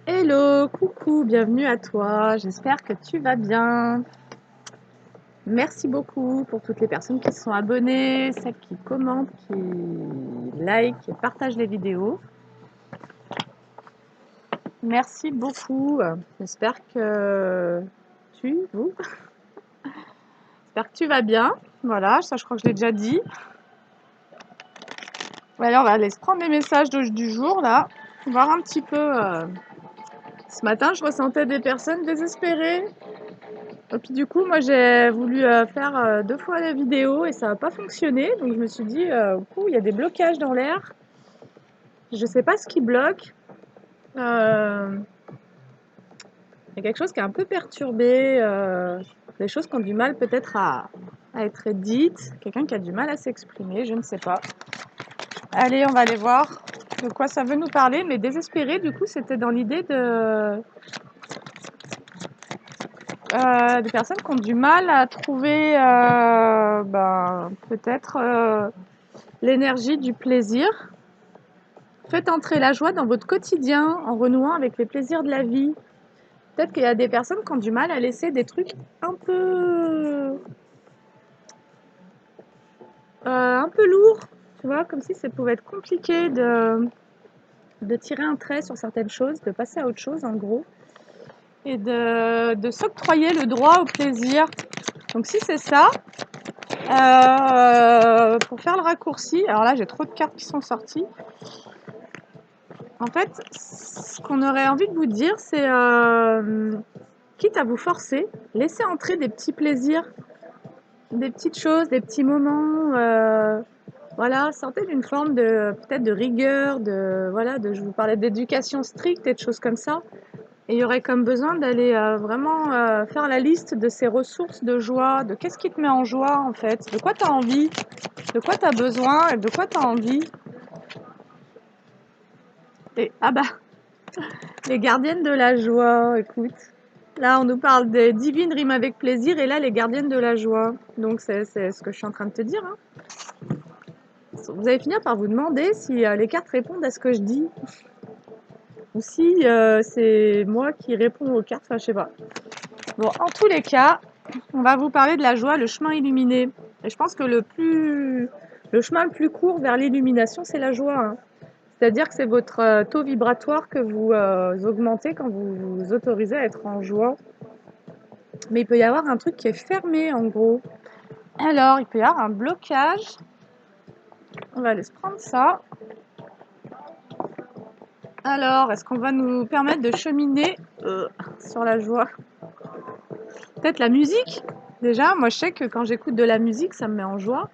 Hello, coucou, bienvenue à toi. J'espère que tu vas bien. Merci beaucoup pour toutes les personnes qui se sont abonnées, celles qui commentent, qui like, qui partagent les vidéos. Merci beaucoup. J'espère que j'espère que tu vas bien. Voilà, ça je crois que je l'ai déjà dit. Allez, on va aller se prendre les messages du jour là, voir un petit peu. Ce matin, je ressentais des personnes désespérées. Et puis du coup, moi j'ai voulu faire 2 fois la vidéo et ça n'a pas fonctionné. Donc je me suis dit, il y a des blocages dans l'air. Je sais pas ce qui bloque. Euh, Il y a quelque chose qui est un peu perturbé. Des choses qui ont du mal peut-être à être dites. Quelqu'un qui a du mal à s'exprimer, je ne sais pas. Allez, on va aller voir de quoi ça veut nous parler. Mais désespéré, du coup, c'était dans l'idée des personnes qui ont du mal à trouver peut-être l'énergie du plaisir. Faites entrer la joie dans votre quotidien en renouant avec les plaisirs de la vie. Peut-être qu'il y a des personnes qui ont du mal à laisser des trucs un peu lourds, tu vois, comme si ça pouvait être compliqué de tirer un trait sur certaines choses, de passer à autre chose en gros, et de s'octroyer le droit au plaisir. Donc si c'est ça, pour faire le raccourci, alors là j'ai trop de cartes qui sont sorties. En fait, ce qu'on aurait envie de vous dire, c'est quitte à vous forcer, laissez entrer des petits plaisirs, des petites choses, des petits moments. Voilà, sortez d'une forme de peut-être de rigueur, je vous parlais d'éducation stricte et de choses comme ça. Et il y aurait comme besoin d'aller vraiment faire la liste de ces ressources de joie, de qu'est-ce qui te met en joie en fait, de quoi tu as envie, de quoi tu as besoin et de quoi tu as envie. Et ah bah, les gardiennes de la joie, écoute. Là, on nous parle de divine rime avec plaisir et là, les gardiennes de la joie. Donc, c'est ce que je suis en train de te dire, hein. Vous allez finir par vous demander si les cartes répondent à ce que je dis ou si c'est moi qui réponds aux cartes, enfin, je sais pas. Bon, en tous les cas, on va vous parler de la joie, le chemin illuminé. Et je pense que le chemin le plus court vers l'illumination, c'est la joie, hein. C'est-à-dire que c'est votre taux vibratoire que vous augmentez quand vous vous autorisez à être en joie. Mais il peut y avoir un truc qui est fermé, en gros. Alors, il peut y avoir un blocage. On va aller se prendre ça. Alors, est-ce qu'on va nous permettre de cheminer sur la joie? Peut-être la musique? Déjà, moi je sais que quand j'écoute de la musique, ça me met en joie.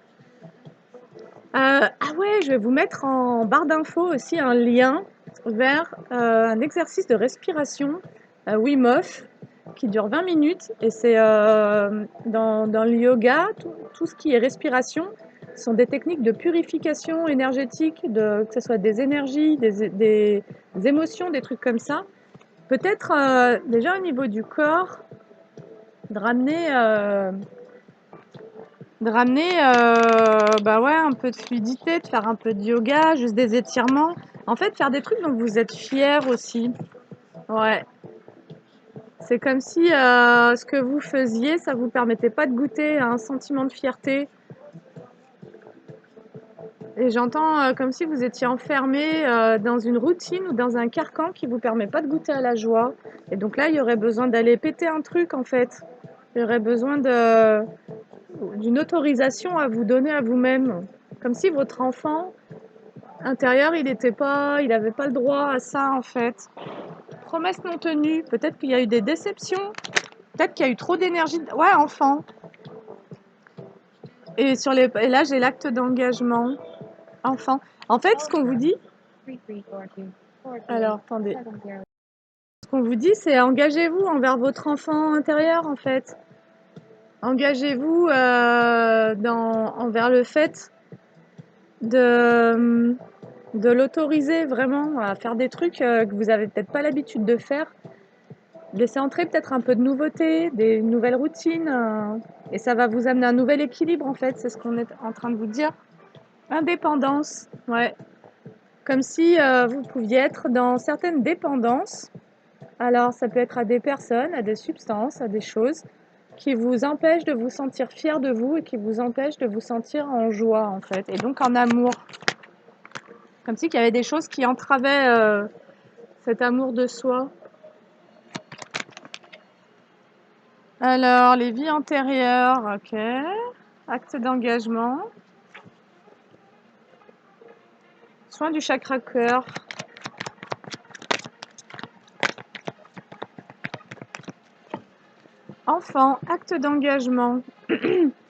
Ah ouais, je vais vous mettre en barre d'infos aussi un lien vers un exercice de respiration Wim Hof qui dure 20 minutes et c'est dans le yoga, tout ce qui est respiration sont des techniques de purification énergétique, que ce soit des énergies, des émotions, des trucs comme ça. Peut-être déjà au niveau du corps, de ramener un peu de fluidité, de faire un peu de yoga, juste des étirements. En fait, faire des trucs dont vous êtes fiers aussi. Ouais. C'est comme si ce que vous faisiez, ça vous permettait pas de goûter à un sentiment de fierté. Et j'entends comme si vous étiez enfermé dans une routine ou dans un carcan qui vous permet pas de goûter à la joie. Et donc là, il y aurait besoin d'aller péter un truc en fait. Il y aurait besoin d'une autorisation à vous donner à vous-même. Comme si votre enfant intérieur, il n'avait pas le droit à ça en fait. Promesse non tenue. Peut-être qu'il y a eu des déceptions. Peut-être qu'il y a eu trop d'énergie. Ouais, enfant. Et là, j'ai l'acte d'engagement. Enfant. En fait, ce qu'on vous dit. Alors, attendez. Ce qu'on vous dit, c'est engagez-vous envers votre enfant intérieur en fait. Engagez-vous envers le fait de, de l'autoriser vraiment à faire des trucs que vous avez peut-être pas l'habitude de faire. Laissez entrer peut-être un peu de nouveauté, des nouvelles routines, et ça va vous amener un nouvel équilibre en fait, c'est ce qu'on est en train de vous dire. Indépendance, ouais. Comme si vous pouviez être dans certaines dépendances Alors, ça peut être à des personnes, à des substances, à des choses qui vous empêchent de vous sentir fier de vous et qui vous empêchent de vous sentir en joie, en fait, et donc en amour. Comme si il y avait des choses qui entravaient cet amour de soi. Alors, les vies antérieures, ok. Acte d'engagement. Soin du chakra cœur. Enfant, acte d'engagement.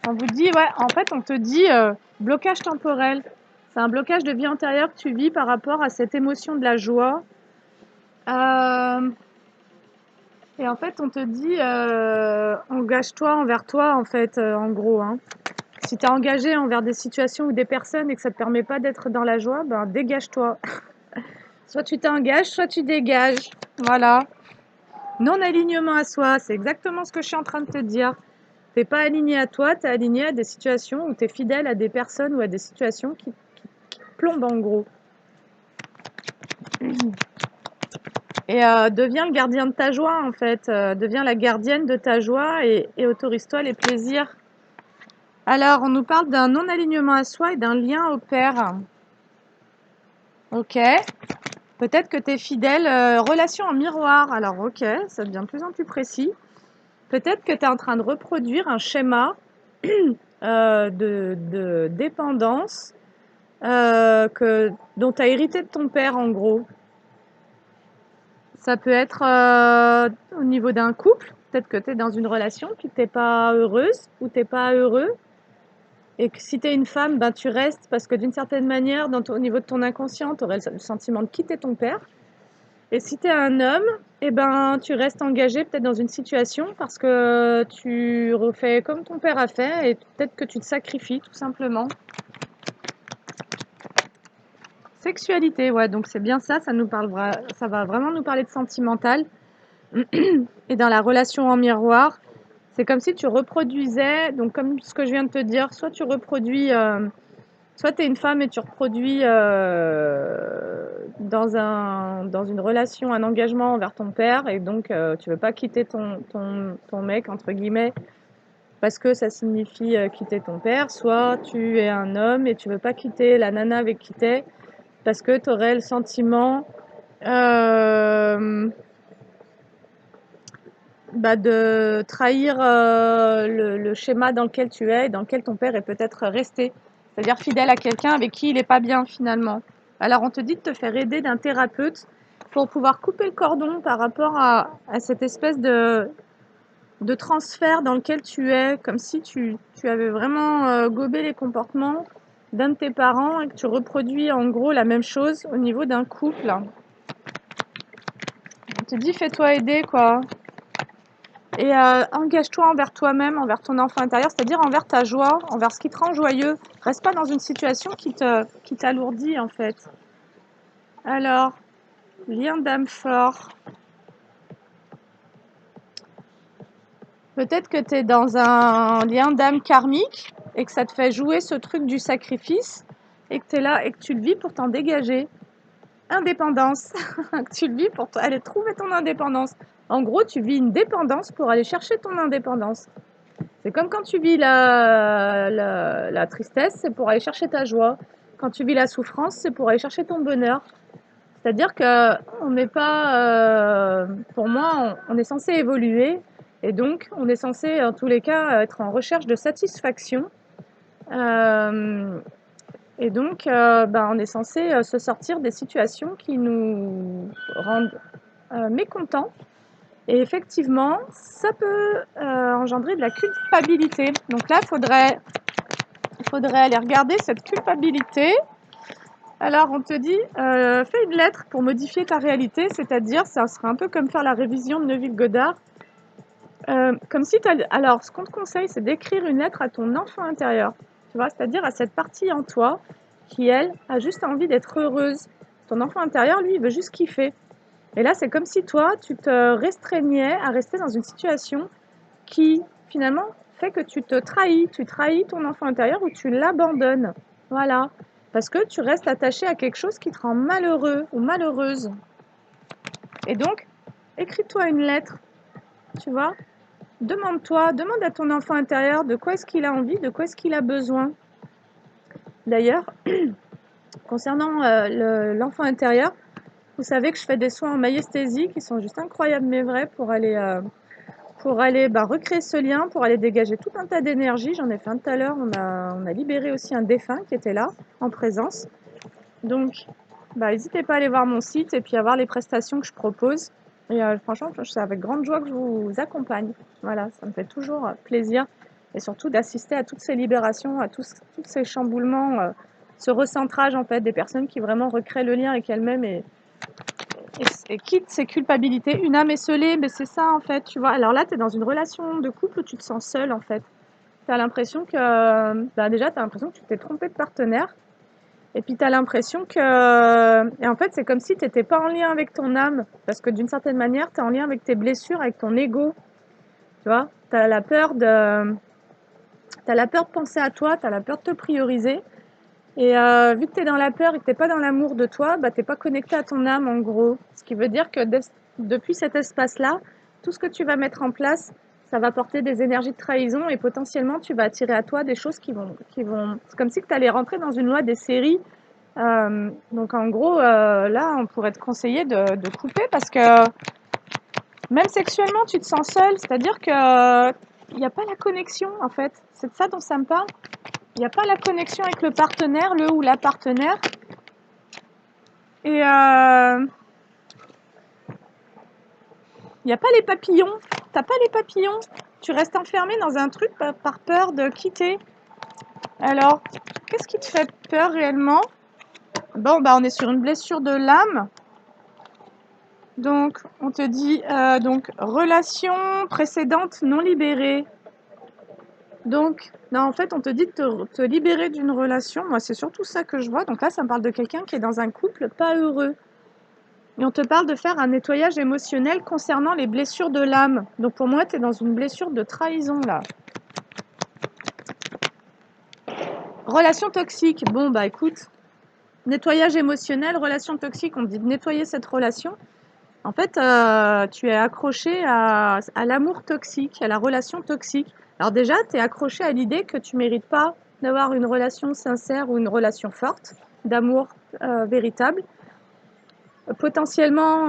On vous dit, ouais, en fait, on te dit blocage temporel. C'est un blocage de vie antérieure que tu vis par rapport à cette émotion de la joie. Et en fait, on te dit engage-toi envers toi, en fait, en gros. Hein. Si tu es engagé envers des situations ou des personnes et que ça ne te permet pas d'être dans la joie, ben dégage-toi. Soit tu t'engages, soit tu dégages. Voilà. Non-alignement à soi, c'est exactement ce que je suis en train de te dire. Tu n'es pas aligné à toi, tu es aligné à des situations où tu es fidèle à des personnes ou à des situations qui plombent en gros. Et deviens le gardien de ta joie en fait. Deviens la gardienne de ta joie et autorise-toi les plaisirs. Alors, on nous parle d'un non-alignement à soi et d'un lien au père. Ok. Peut-être que tu es fidèle. Relation en miroir. Alors, ok, ça devient de plus en plus précis. Peut-être que tu es en train de reproduire un schéma de dépendance dont tu as hérité de ton père, en gros. Ça peut être au niveau d'un couple. Peut-être que tu es dans une relation puis que tu n'es pas heureuse ou tu n'es pas heureux. Et que si tu es une femme, ben, tu restes parce que d'une certaine manière, au niveau de ton inconscient, tu aurais le sentiment de quitter ton père. Et si tu es un homme, eh ben, tu restes engagé peut-être dans une situation parce que tu refais comme ton père a fait et peut-être que tu te sacrifies tout simplement. Sexualité, ouais, donc c'est bien ça, ça va vraiment nous parler de sentimental. Et dans la relation en miroir, c'est comme si tu reproduisais, donc comme ce que je viens de te dire, soit tu reproduis, soit tu es une femme et tu reproduis dans une relation, un engagement envers ton père, et donc tu veux pas quitter ton mec, entre guillemets, parce que ça signifie quitter ton père, soit tu es un homme et tu veux pas quitter la nana avec qui t'es, parce que tu aurais le sentiment de trahir le schéma dans lequel tu es et dans lequel ton père est peut-être resté. C'est-à-dire fidèle à quelqu'un avec qui il n'est pas bien finalement. Alors on te dit de te faire aider d'un thérapeute pour pouvoir couper le cordon par rapport à cette espèce de transfert dans lequel tu es, comme si tu avais vraiment gobé les comportements d'un de tes parents et que tu reproduis en gros la même chose au niveau d'un couple. On te dit fais-toi aider quoi. Et engage-toi envers toi-même, envers ton enfant intérieur, c'est-à-dire envers ta joie, envers ce qui te rend joyeux. Reste pas dans une situation qui t'alourdit en fait. Alors, lien d'âme fort. Peut-être que tu es dans un lien d'âme karmique et que ça te fait jouer ce truc du sacrifice et que tu es là et que tu le vis pour t'en dégager. Indépendance. Que tu le vis pour aller trouver ton indépendance. En gros, tu vis une dépendance pour aller chercher ton indépendance. C'est comme quand tu vis la tristesse, c'est pour aller chercher ta joie. Quand tu vis la souffrance, c'est pour aller chercher ton bonheur. C'est-à-dire qu'on n'est pas, pour moi, on est censé évoluer et donc on est censé, en tous les cas, être en recherche de satisfaction. Et donc, on est censé se sortir des situations qui nous rendent mécontents. Et effectivement, ça peut engendrer de la culpabilité. Donc là, il faudrait aller regarder cette culpabilité. Alors, on te dit, fais une lettre pour modifier ta réalité, c'est-à-dire, ça serait un peu comme faire la révision de Neuville-Goddard. Comme si alors, ce qu'on te conseille, c'est d'écrire une lettre à ton enfant intérieur, tu vois, c'est-à-dire à cette partie en toi qui, elle, a juste envie d'être heureuse. Ton enfant intérieur, lui, il veut juste kiffer. Et là, c'est comme si toi, tu te restreignais à rester dans une situation qui, finalement, fait que tu trahis ton enfant intérieur ou tu l'abandonnes. Voilà. Parce que tu restes attaché à quelque chose qui te rend malheureux ou malheureuse. Et donc, Écris-toi une lettre, tu vois. Demande-toi, demande à ton enfant intérieur de quoi est-ce qu'il a envie, de quoi est-ce qu'il a besoin. D'ailleurs, concernant l'enfant intérieur, vous savez que je fais des soins en maïesthésie qui sont juste incroyables mais vrais pour aller recréer ce lien, pour aller dégager tout un tas d'énergie. J'en ai fait un tout à l'heure, on a libéré aussi un défunt qui était là, en présence. Donc, n'hésitez pas à aller voir mon site et puis à voir les prestations que je propose. Et franchement, c'est avec grande joie que je vous accompagne. Voilà, ça me fait toujours plaisir. Et surtout d'assister à toutes ces libérations, à tous ces chamboulements, ce recentrage en fait des personnes qui vraiment recréent le lien avec elles-mêmes et quittent ces culpabilités. Une âme esseulée, mais c'est ça en fait, tu vois. Alors là, tu es dans une relation de couple où tu te sens seule en fait. Tu as l'impression que, déjà, tu as l'impression que tu t'es trompé de partenaire. Et puis tu as l'impression que... Et en fait, c'est comme si tu n'étais pas en lien avec ton âme. Parce que d'une certaine manière, tu es en lien avec tes blessures, avec ton ego. Tu vois, tu as la peur de... T'as la peur de penser à toi, tu as la peur de te prioriser. Et vu que tu es dans la peur et que tu n'es pas dans l'amour de toi, tu n'es pas connecté à ton âme en gros. Ce qui veut dire que depuis cet espace-là, tout ce que tu vas mettre en place, ça va porter des énergies de trahison et potentiellement tu vas attirer à toi des choses qui vont... C'est comme si tu allais rentrer dans une loi des séries. Donc en gros, là, on pourrait te conseiller de couper parce que même sexuellement, tu te sens seule. C'est-à-dire que il n'y a pas la connexion, en fait. C'est de ça dont ça me parle. Il n'y a pas la connexion avec le partenaire, le ou la partenaire. Et il n'y a pas les papillons. T'as pas les papillons. Tu restes enfermé dans un truc par peur de quitter. Alors, qu'est-ce qui te fait peur réellement? Bon, on est sur une blessure de l'âme. Donc, on te dit, relation précédente non libérée. Donc, non, en fait, on te dit de te libérer d'une relation. Moi, c'est surtout ça que je vois. Donc là, ça me parle de quelqu'un qui est dans un couple pas heureux. Et on te parle de faire un nettoyage émotionnel concernant les blessures de l'âme. Donc pour moi, tu es dans une blessure de trahison, là. Relation toxique. Bon, écoute, nettoyage émotionnel, relation toxique, on te dit de nettoyer cette relation. En fait, tu es accroché à l'amour toxique, à la relation toxique. Alors déjà, tu es accroché à l'idée que tu ne mérites pas d'avoir une relation sincère ou une relation forte, d'amour véritable. Potentiellement,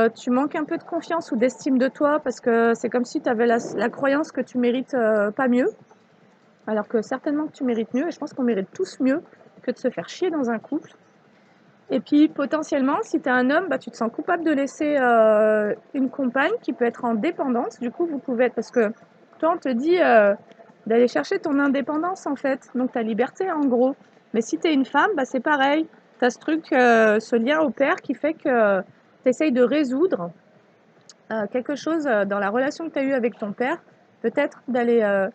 tu manques un peu de confiance ou d'estime de toi parce que c'est comme si tu avais la croyance que tu mérites pas mieux, alors que certainement que tu mérites mieux, et je pense qu'on mérite tous mieux que de se faire chier dans un couple. Et puis potentiellement, si tu es un homme, tu te sens coupable de laisser une compagne qui peut être en dépendance. Du coup, vous pouvez être... Parce que toi, on te dit d'aller chercher ton indépendance, en fait. Donc ta liberté, en gros. Mais si tu es une femme, c'est pareil. Tu as ce truc, ce lien au père qui fait que tu essayes de résoudre quelque chose dans la relation que tu as eue avec ton père. Peut-être d'aller...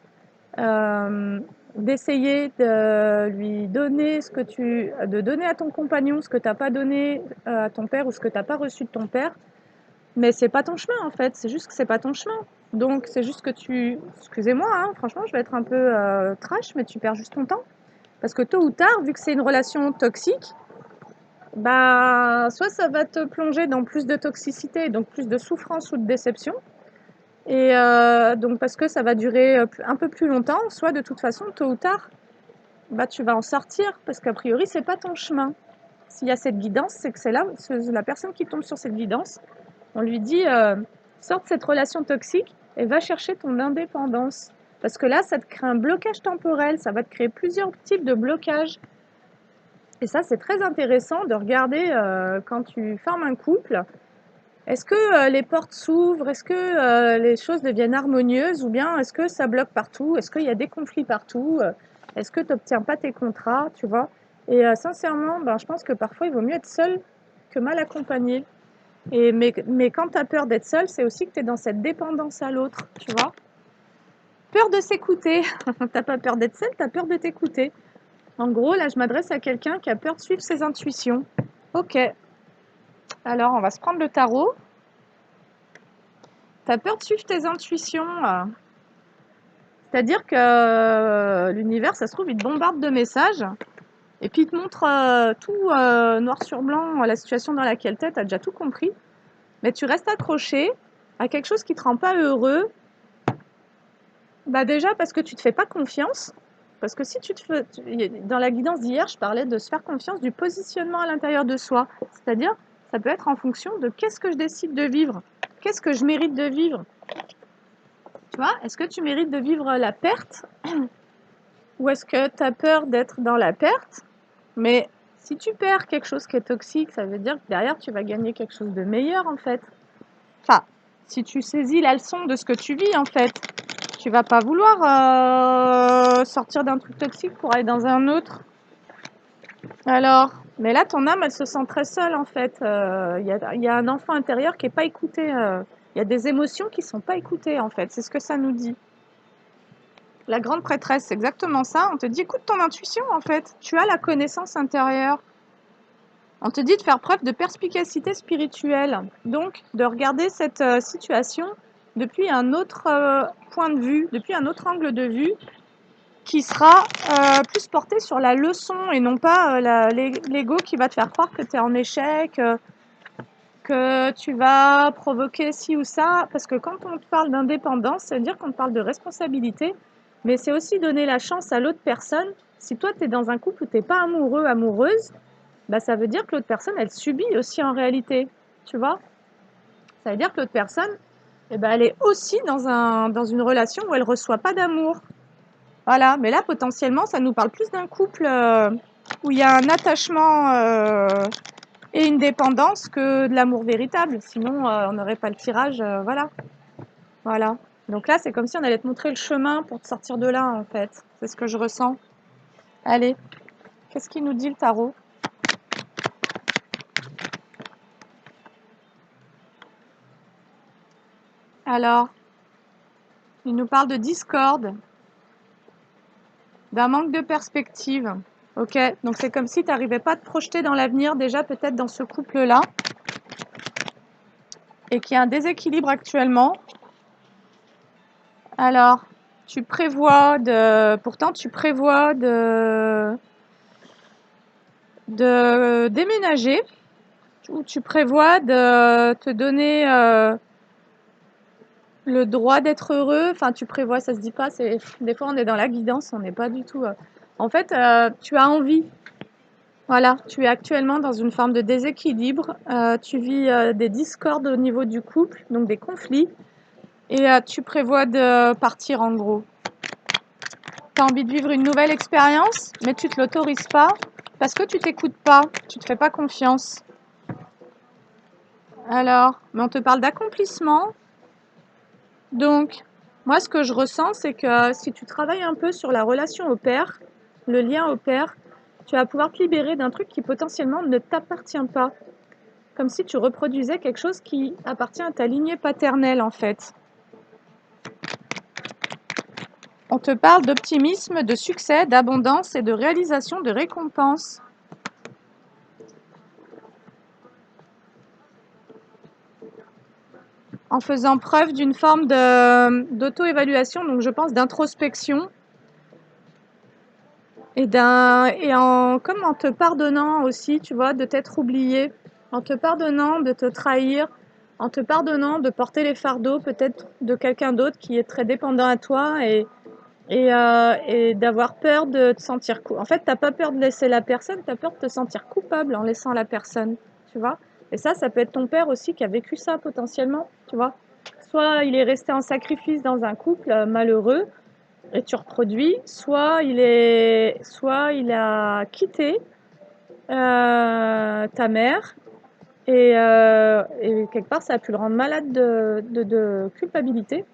d'essayer de lui donner de donner à ton compagnon ce que tu n'as pas donné à ton père ou ce que tu n'as pas reçu de ton père, mais c'est pas ton chemin en fait, c'est juste que c'est pas ton chemin. Donc c'est juste que excusez-moi, hein, franchement, je vais être un peu trash, mais tu perds juste ton temps. Parce que tôt ou tard, vu que c'est une relation toxique, soit ça va te plonger dans plus de toxicité, donc plus de souffrance ou de déception, et donc parce que ça va durer un peu plus longtemps, soit de toute façon, tôt ou tard, tu vas en sortir parce qu'a priori, c'est pas ton chemin. S'il y a cette guidance, c'est que c'est la personne qui tombe sur cette guidance. On lui dit sors de cette relation toxique et va chercher ton indépendance. Parce que là, ça te crée un blocage temporel, ça va te créer plusieurs types de blocages. Et ça, c'est très intéressant de regarder quand tu formes un couple. Est-ce que les portes s'ouvrent? Est-ce que les choses deviennent harmonieuses? Ou bien est-ce que ça bloque partout? Est-ce qu'il y a des conflits partout? Est-ce que tu n'obtiens pas tes contrats? Tu vois? Et sincèrement, je pense que parfois, il vaut mieux être seul que mal accompagné. Mais quand tu as peur d'être seul, c'est aussi que tu es dans cette dépendance à l'autre, tu vois? Peur de s'écouter. T'as pas peur d'être seul, tu as peur de t'écouter. En gros, là, je m'adresse à quelqu'un qui a peur de suivre ses intuitions. Ok. Alors, on va se prendre le tarot. T'as peur de suivre tes intuitions. C'est-à-dire que l'univers, ça se trouve, il te bombarde de messages. Et puis il te montre tout noir sur blanc, la situation dans laquelle t'es, t'as déjà tout compris. mais tu restes accroché à quelque chose qui te rend pas heureux. Bah déjà parce que tu te fais pas confiance. Parce que si tu te fais, dans la guidance d'hier, je parlais de se faire confiance du positionnement à l'intérieur de soi. C'est-à-dire, ça peut être en fonction de qu'est-ce que je décide de vivre, qu'est-ce que je mérite de vivre. Tu vois, est-ce que tu mérites de vivre la perte ou est-ce que tu as peur d'être dans la perte? Mais si tu perds quelque chose qui est toxique, ça veut dire que derrière, tu vas gagner quelque chose de meilleur en fait. Enfin, si tu saisis la leçon de ce que tu vis en fait. Tu vas pas vouloir sortir d'un truc toxique pour aller dans un autre. Alors, mais là, ton âme, elle se sent très seule en fait. Il y a un enfant intérieur qui est pas écouté. Il y a des émotions qui sont pas écoutées en fait. C'est ce que ça nous dit. La grande prêtresse, c'est exactement ça. On te dit, écoute ton intuition en fait. Tu as la connaissance intérieure. On te dit de faire preuve de perspicacité spirituelle. Donc, de regarder cette situation depuis un autre point de vue, depuis un autre angle de vue, qui sera plus porté sur la leçon et non pas l'ego qui va te faire croire que tu es en échec, que tu vas provoquer ci ou ça. Parce que quand on te parle d'indépendance, ça veut dire qu'on te parle de responsabilité, mais c'est aussi donner la chance à l'autre personne. Si toi, tu es dans un couple où tu n'es pas amoureux, amoureuse, bah, ça veut dire que l'autre personne, elle subit aussi en réalité. Tu vois? Ça veut dire que l'autre personne, eh ben, elle est aussi dans une relation où elle ne reçoit pas d'amour. Voilà, mais là, potentiellement, ça nous parle plus d'un couple où il y a un attachement et une dépendance que de l'amour véritable. Sinon, on n'aurait pas le tirage. Voilà. Voilà. Donc là, c'est comme si on allait te montrer le chemin pour te sortir de là, en fait. C'est ce que je ressens. Allez, qu'est-ce qu'il nous dit le tarot? Alors, il nous parle de discorde, d'un manque de perspective. Ok, donc c'est comme si tu n'arrivais pas à te projeter dans l'avenir, déjà peut-être dans ce couple-là, et qu'il y a un déséquilibre actuellement. Alors, pourtant tu prévois de déménager, ou tu prévois de te donner le droit d'être heureux. Enfin, tu prévois, ça se dit pas. Des fois, on est dans la guidance, on n'est pas du tout. En fait, tu as envie. Voilà, tu es actuellement dans une forme de déséquilibre. Tu vis des discordes au niveau du couple, donc des conflits, et tu prévois de partir en gros. Tu as envie de vivre une nouvelle expérience, mais tu ne te l'autorises pas parce que tu t'écoutes pas, tu te fais pas confiance. Alors, mais on te parle d'accomplissement. Donc, moi, ce que je ressens, c'est que si tu travailles un peu sur la relation au père, le lien au père, tu vas pouvoir te libérer d'un truc qui potentiellement ne t'appartient pas. Comme si tu reproduisais quelque chose qui appartient à ta lignée paternelle, en fait. On te parle d'optimisme, de succès, d'abondance et de réalisation de récompenses. En faisant preuve d'une forme d'auto-évaluation, donc je pense d'introspection, comme en te pardonnant aussi, tu vois, de t'être oublié, en te pardonnant de te trahir, en te pardonnant de porter les fardeaux peut-être de quelqu'un d'autre qui est très dépendant à toi et d'avoir peur de te sentir coupable. En fait, tu n'as pas peur de laisser la personne, tu as peur de te sentir coupable en laissant la personne, tu vois. Et ça peut être ton père aussi qui a vécu ça potentiellement, tu vois. Soit il est resté en sacrifice dans un couple malheureux et tu reproduis, soit il a quitté ta mère et quelque part ça a pu le rendre malade de culpabilité.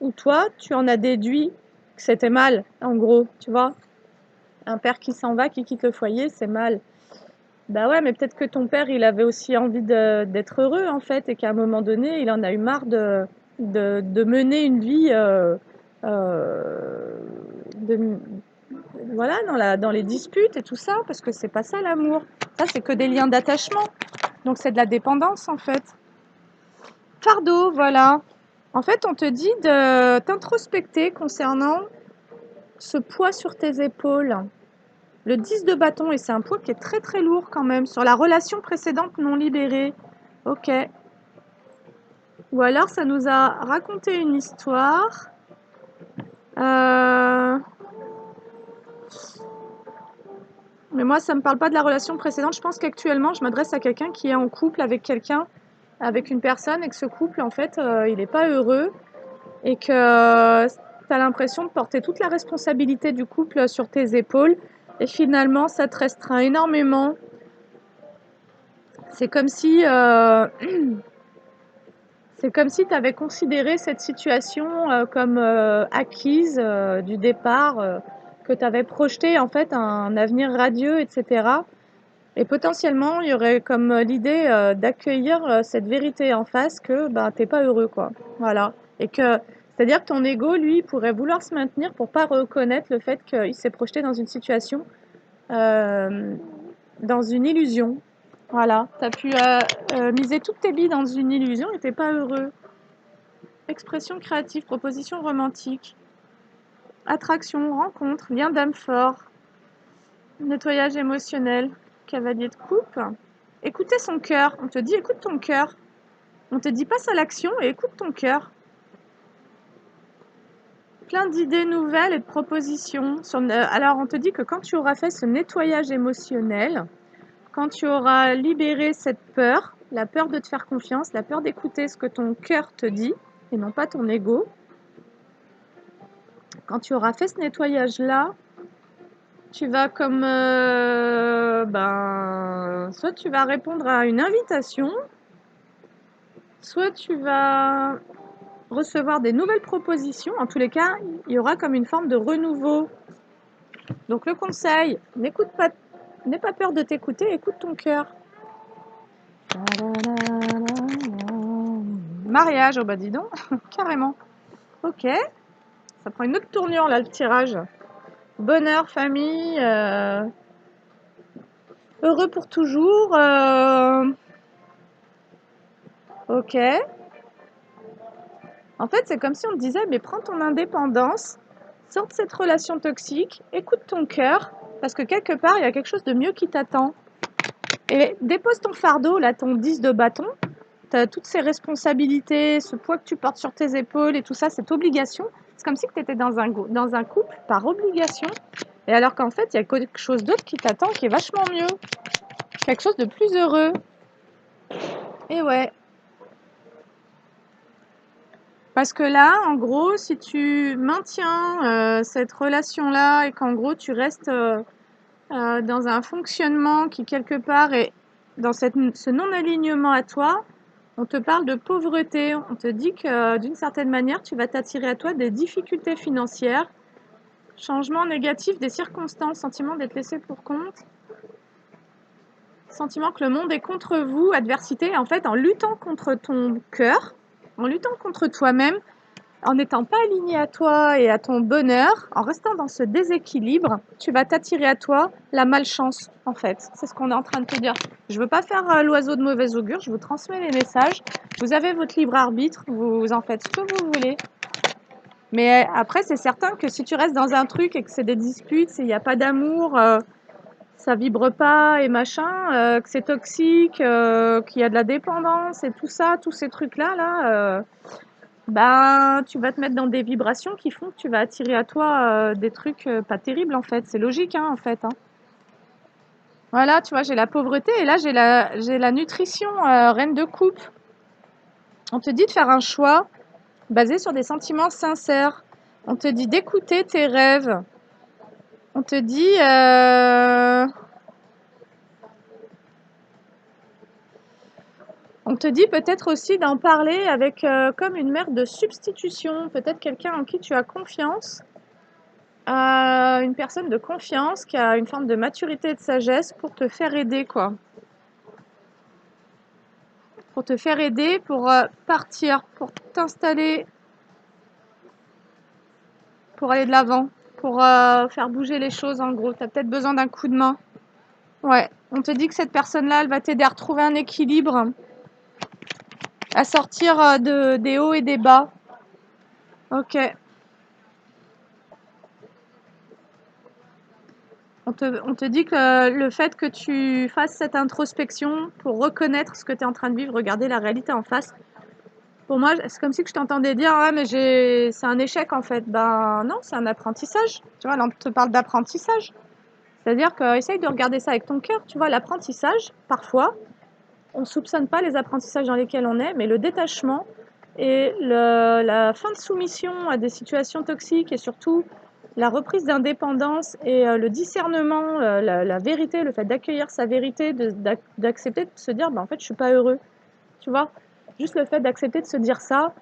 Ou toi, tu en as déduit que c'était mal, en gros, tu vois. Un père qui s'en va, qui quitte le foyer, c'est mal. Bah ouais, mais peut-être que ton père, il avait aussi envie d'être heureux, en fait, et qu'à un moment donné, il en a eu marre de mener une vie de, voilà, dans les disputes et tout ça, parce que c'est pas ça l'amour. Ça, c'est que des liens d'attachement. Donc c'est de la dépendance, en fait. Fardeau, voilà. En fait, on te dit de t'introspecter concernant ce poids sur tes épaules. Le 10 de bâton, et c'est un poids qui est très très lourd quand même, sur la relation précédente non libérée. Ok. Ou alors ça nous a raconté une histoire. Mais moi, ça me parle pas de la relation précédente. Je pense qu'actuellement, je m'adresse à quelqu'un qui est en couple avec quelqu'un, avec une personne, et que ce couple, en fait, il n'est pas heureux et que tu as l'impression de porter toute la responsabilité du couple sur tes épaules. Et finalement, ça te restreint énormément. C'est comme si c'est comme si tu avais considéré cette situation comme acquise du départ, que tu avais projeté en fait un avenir radieux, etc. Et potentiellement, il y aurait comme l'idée d'accueillir cette vérité en face que bah, t'es pas heureux, quoi. Voilà. Et que, c'est-à-dire que ton ego, lui, pourrait vouloir se maintenir pour pas reconnaître le fait qu'il s'est projeté dans une situation, euh, dans une illusion. Voilà. T'as pu miser toutes tes billes dans une illusion et t'es pas heureux. Expression créative, proposition romantique, attraction, rencontre, lien d'âme fort, nettoyage émotionnel, cavalier de coupe. Écouter son cœur. On te dit écoute ton cœur. On te dit passe à l'action et écoute ton cœur. Plein d'idées nouvelles et de propositions. Alors on te dit que quand tu auras fait ce nettoyage émotionnel, quand tu auras libéré cette peur, la peur de te faire confiance, la peur d'écouter ce que ton cœur te dit et non pas ton ego, quand tu auras fait ce nettoyage-là, tu vas comme soit tu vas répondre à une invitation, soit tu vas recevoir des nouvelles propositions. En tous les cas, il y aura comme une forme de renouveau. Donc le conseil, n'aie pas peur de t'écouter, écoute ton cœur. Mariage, oh bah dis donc, carrément. Ok, ça prend une autre tournure là le tirage. Bonheur, famille, heureux pour toujours. Ok. En fait, c'est comme si on te disait, mais prends ton indépendance, sors de cette relation toxique, écoute ton cœur, parce que quelque part, il y a quelque chose de mieux qui t'attend. Et dépose ton fardeau, là, ton 10 de bâton, tu as toutes ces responsabilités, ce poids que tu portes sur tes épaules et tout ça, cette obligation. C'est comme si tu étais dans un couple par obligation, et alors qu'en fait, il y a quelque chose d'autre qui t'attend qui est vachement mieux. Quelque chose de plus heureux. Et ouais. Parce que là, en gros, si tu maintiens cette relation-là et qu'en gros, tu restes dans un fonctionnement qui, quelque part, est dans ce non-alignement à toi, on te parle de pauvreté. On te dit que, d'une certaine manière, tu vas t'attirer à toi des difficultés financières, changement négatif des circonstances, sentiment d'être laissé pour compte, sentiment que le monde est contre vous, adversité. En fait, en luttant contre ton cœur, en luttant contre toi-même, en n'étant pas aligné à toi et à ton bonheur, en restant dans ce déséquilibre, tu vas t'attirer à toi la malchance, en fait. C'est ce qu'on est en train de te dire. Je ne veux pas faire l'oiseau de mauvais augure, je vous transmets les messages. Vous avez votre libre arbitre, vous en faites ce que vous voulez. Mais après, c'est certain que si tu restes dans un truc et que c'est des disputes, il n'y a pas d'amour, ça vibre pas et machin, que c'est toxique, qu'il y a de la dépendance et tout ça, tous ces trucs-là, ben, tu vas te mettre dans des vibrations qui font que tu vas attirer à toi des trucs pas terribles en fait. C'est logique hein, en fait. Hein. Voilà, tu vois, j'ai la pauvreté et là j'ai la nutrition reine de coupe. On te dit de faire un choix basé sur des sentiments sincères. On te dit d'écouter tes rêves. On te dit peut-être aussi d'en parler avec comme une mère de substitution, peut-être quelqu'un en qui tu as confiance. Une personne de confiance qui a une forme de maturité et de sagesse pour te faire aider, quoi. Pour te faire aider, pour partir, pour t'installer, pour aller de l'avant, pour faire bouger les choses, en gros. Tu as peut-être besoin d'un coup de main. Ouais, on te dit que cette personne-là, elle va t'aider à retrouver un équilibre, à sortir des hauts et des bas. Ok. On te dit que le fait que tu fasses cette introspection pour reconnaître ce que tu es en train de vivre, regarder la réalité en face, Pour moi, c'est comme si que je t'entendais dire: «Ah mais c'est un échec en fait». Ben non, c'est un apprentissage. Tu vois? Là, on te parle d'apprentissage. C'est-à-dire que essaye de regarder ça avec ton cœur, tu vois? L'apprentissage, parfois, on soupçonne pas les apprentissages dans lesquels on est, mais le détachement et la fin de soumission à des situations toxiques et surtout la reprise d'indépendance et le discernement, la vérité, le fait d'accueillir sa vérité, d'accepter de se dire: «Bah, en fait, je suis pas heureux». Tu vois? Juste le fait d'accepter de se dire ça,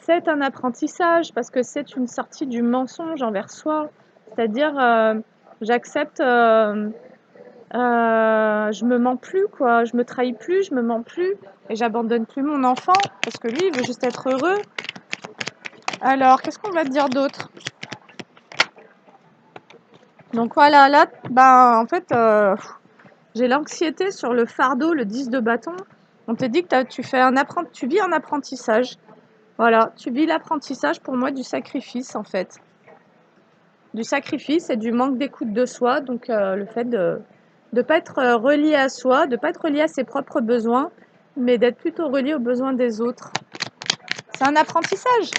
c'est un apprentissage parce que c'est une sortie du mensonge envers soi. C'est-à-dire, j'accepte, je me mens plus quoi, je me trahis plus, je me mens plus et j'abandonne plus mon enfant parce que lui, il veut juste être heureux. Alors, qu'est-ce qu'on va te dire d'autre? Donc voilà, là, ben, en fait, j'ai l'anxiété sur le fardeau, le 10 de bâton. On te dit que tu vis un apprentissage. Voilà, tu vis l'apprentissage pour moi du sacrifice en fait. Du sacrifice et du manque d'écoute de soi, donc le fait de ne pas être relié à soi, de ne pas être relié à ses propres besoins, mais d'être plutôt relié aux besoins des autres. C'est un apprentissage.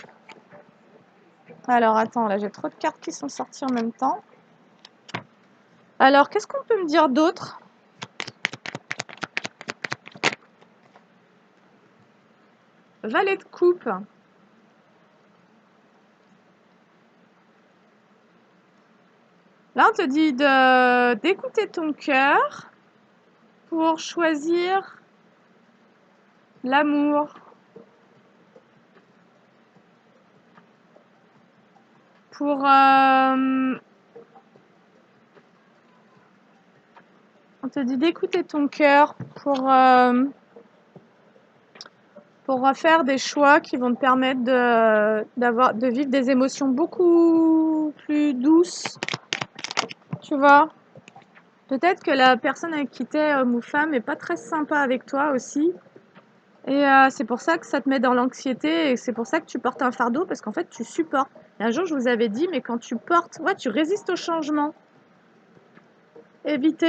Alors attends, là j'ai trop de cartes qui sont sorties en même temps. Alors qu'est-ce qu'on peut me dire d'autre? Valet de coupe. Là on te dit d'écouter ton cœur pour choisir l'amour. Pour on te dit d'écouter ton cœur pour faire des choix qui vont te permettre de vivre des émotions beaucoup plus douces, tu vois. Peut-être que la personne avec qui t'es, homme ou femme, est pas très sympa avec toi aussi. Et c'est pour ça que ça te met dans l'anxiété et c'est pour ça que tu portes un fardeau parce qu'en fait tu supportes. Et un jour je vous avais dit, mais quand tu portes, ouais, tu résistes au changement.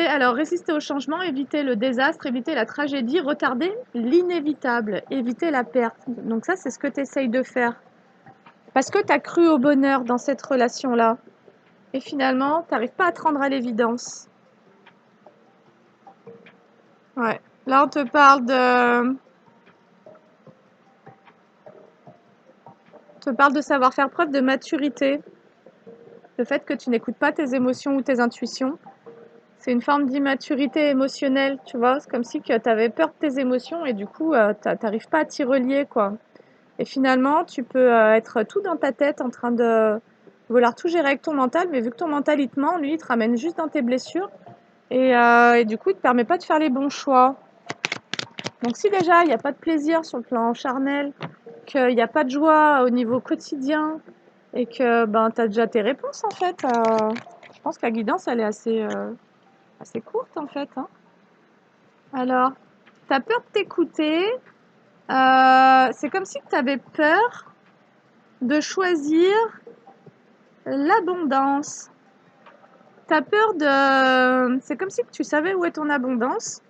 Alors résister au changement, éviter le désastre, éviter la tragédie, retarder l'inévitable, éviter la perte. Donc ça, c'est ce que tu essayes de faire. Parce que tu as cru au bonheur dans cette relation-là. Et finalement, tu n'arrives pas à te rendre à l'évidence. Ouais. Là, on te parle de savoir faire preuve de maturité. Le fait que tu n'écoutes pas tes émotions ou tes intuitions. C'est une forme d'immaturité émotionnelle, tu vois. C'est comme si tu avais peur de tes émotions et du coup, tu n'arrives pas à t'y relier, quoi. Et finalement, tu peux être tout dans ta tête en train de vouloir tout gérer avec ton mental, mais vu que ton mental, il te ment, lui, il te ramène juste dans tes blessures. Et du coup, il ne te permet pas de faire les bons choix. Donc si déjà, il n'y a pas de plaisir sur le plan charnel, qu'il n'y a pas de joie au niveau quotidien, et que ben, tu as déjà tes réponses, en fait, je pense que la guidance, elle est assez courte, en fait. Hein. Alors, tu as peur de t'écouter. C'est comme si tu avais peur de choisir l'abondance. T'as peur de... C'est comme si tu savais où est ton abondance,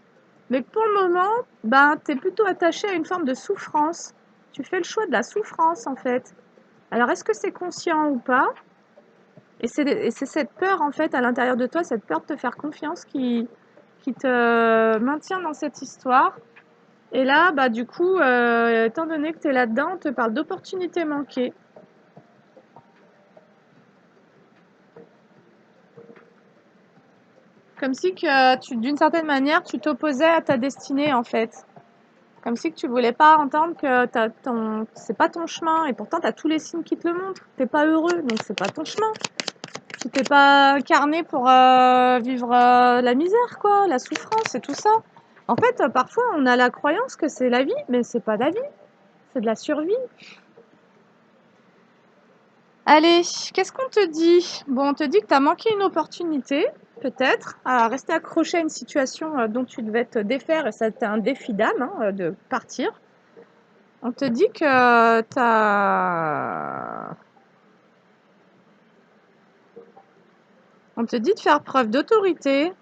mais que pour le moment, ben, tu es plutôt attaché à une forme de souffrance. Tu fais le choix de la souffrance, en fait. Alors, est-ce que c'est conscient ou pas? Et c'est cette peur, en fait, à l'intérieur de toi, cette peur de te faire confiance qui te maintient dans cette histoire. Et là, bah, du coup, étant donné que tu es là-dedans, on te parle d'opportunités manquées. Comme si que d'une certaine manière, tu t'opposais à ta destinée, en fait. Comme si que tu voulais pas entendre que c'est pas ton chemin. Et pourtant, tu as tous les signes qui te le montrent. T'es pas heureux, donc c'est pas ton chemin. Tu t'es pas incarné pour vivre la misère, quoi, la souffrance et tout ça. En fait, parfois, on a la croyance que c'est la vie, mais c'est pas la vie. C'est de la survie. Allez, qu'est-ce qu'on te dit? Bon, on te dit que tu as manqué une opportunité, peut-être, à rester accroché à une situation dont tu devais te défaire, et ça t'est un défi d'âme hein, de partir. On te dit que On te dit de faire preuve d'autorité,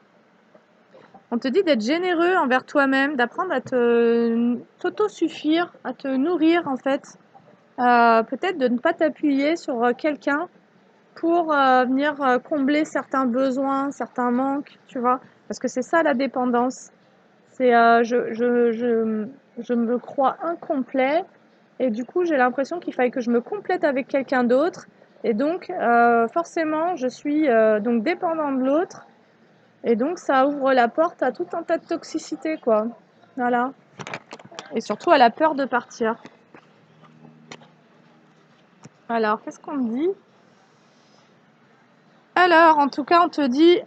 On te dit d'être généreux envers toi-même, d'apprendre à t'auto-suffire, à te nourrir en fait. Peut-être de ne pas t'appuyer sur quelqu'un pour venir combler certains besoins, certains manques, tu vois. Parce que c'est ça la dépendance. C'est je me crois incomplet et du coup j'ai l'impression qu'il fallait que je me complète avec quelqu'un d'autre. Et donc forcément je suis donc dépendant de l'autre. Et donc ça ouvre la porte à tout un tas de toxicité, quoi. Voilà. Et surtout à la peur de partir. Alors, qu'est-ce qu'on me dit? Alors, en tout cas, on te dit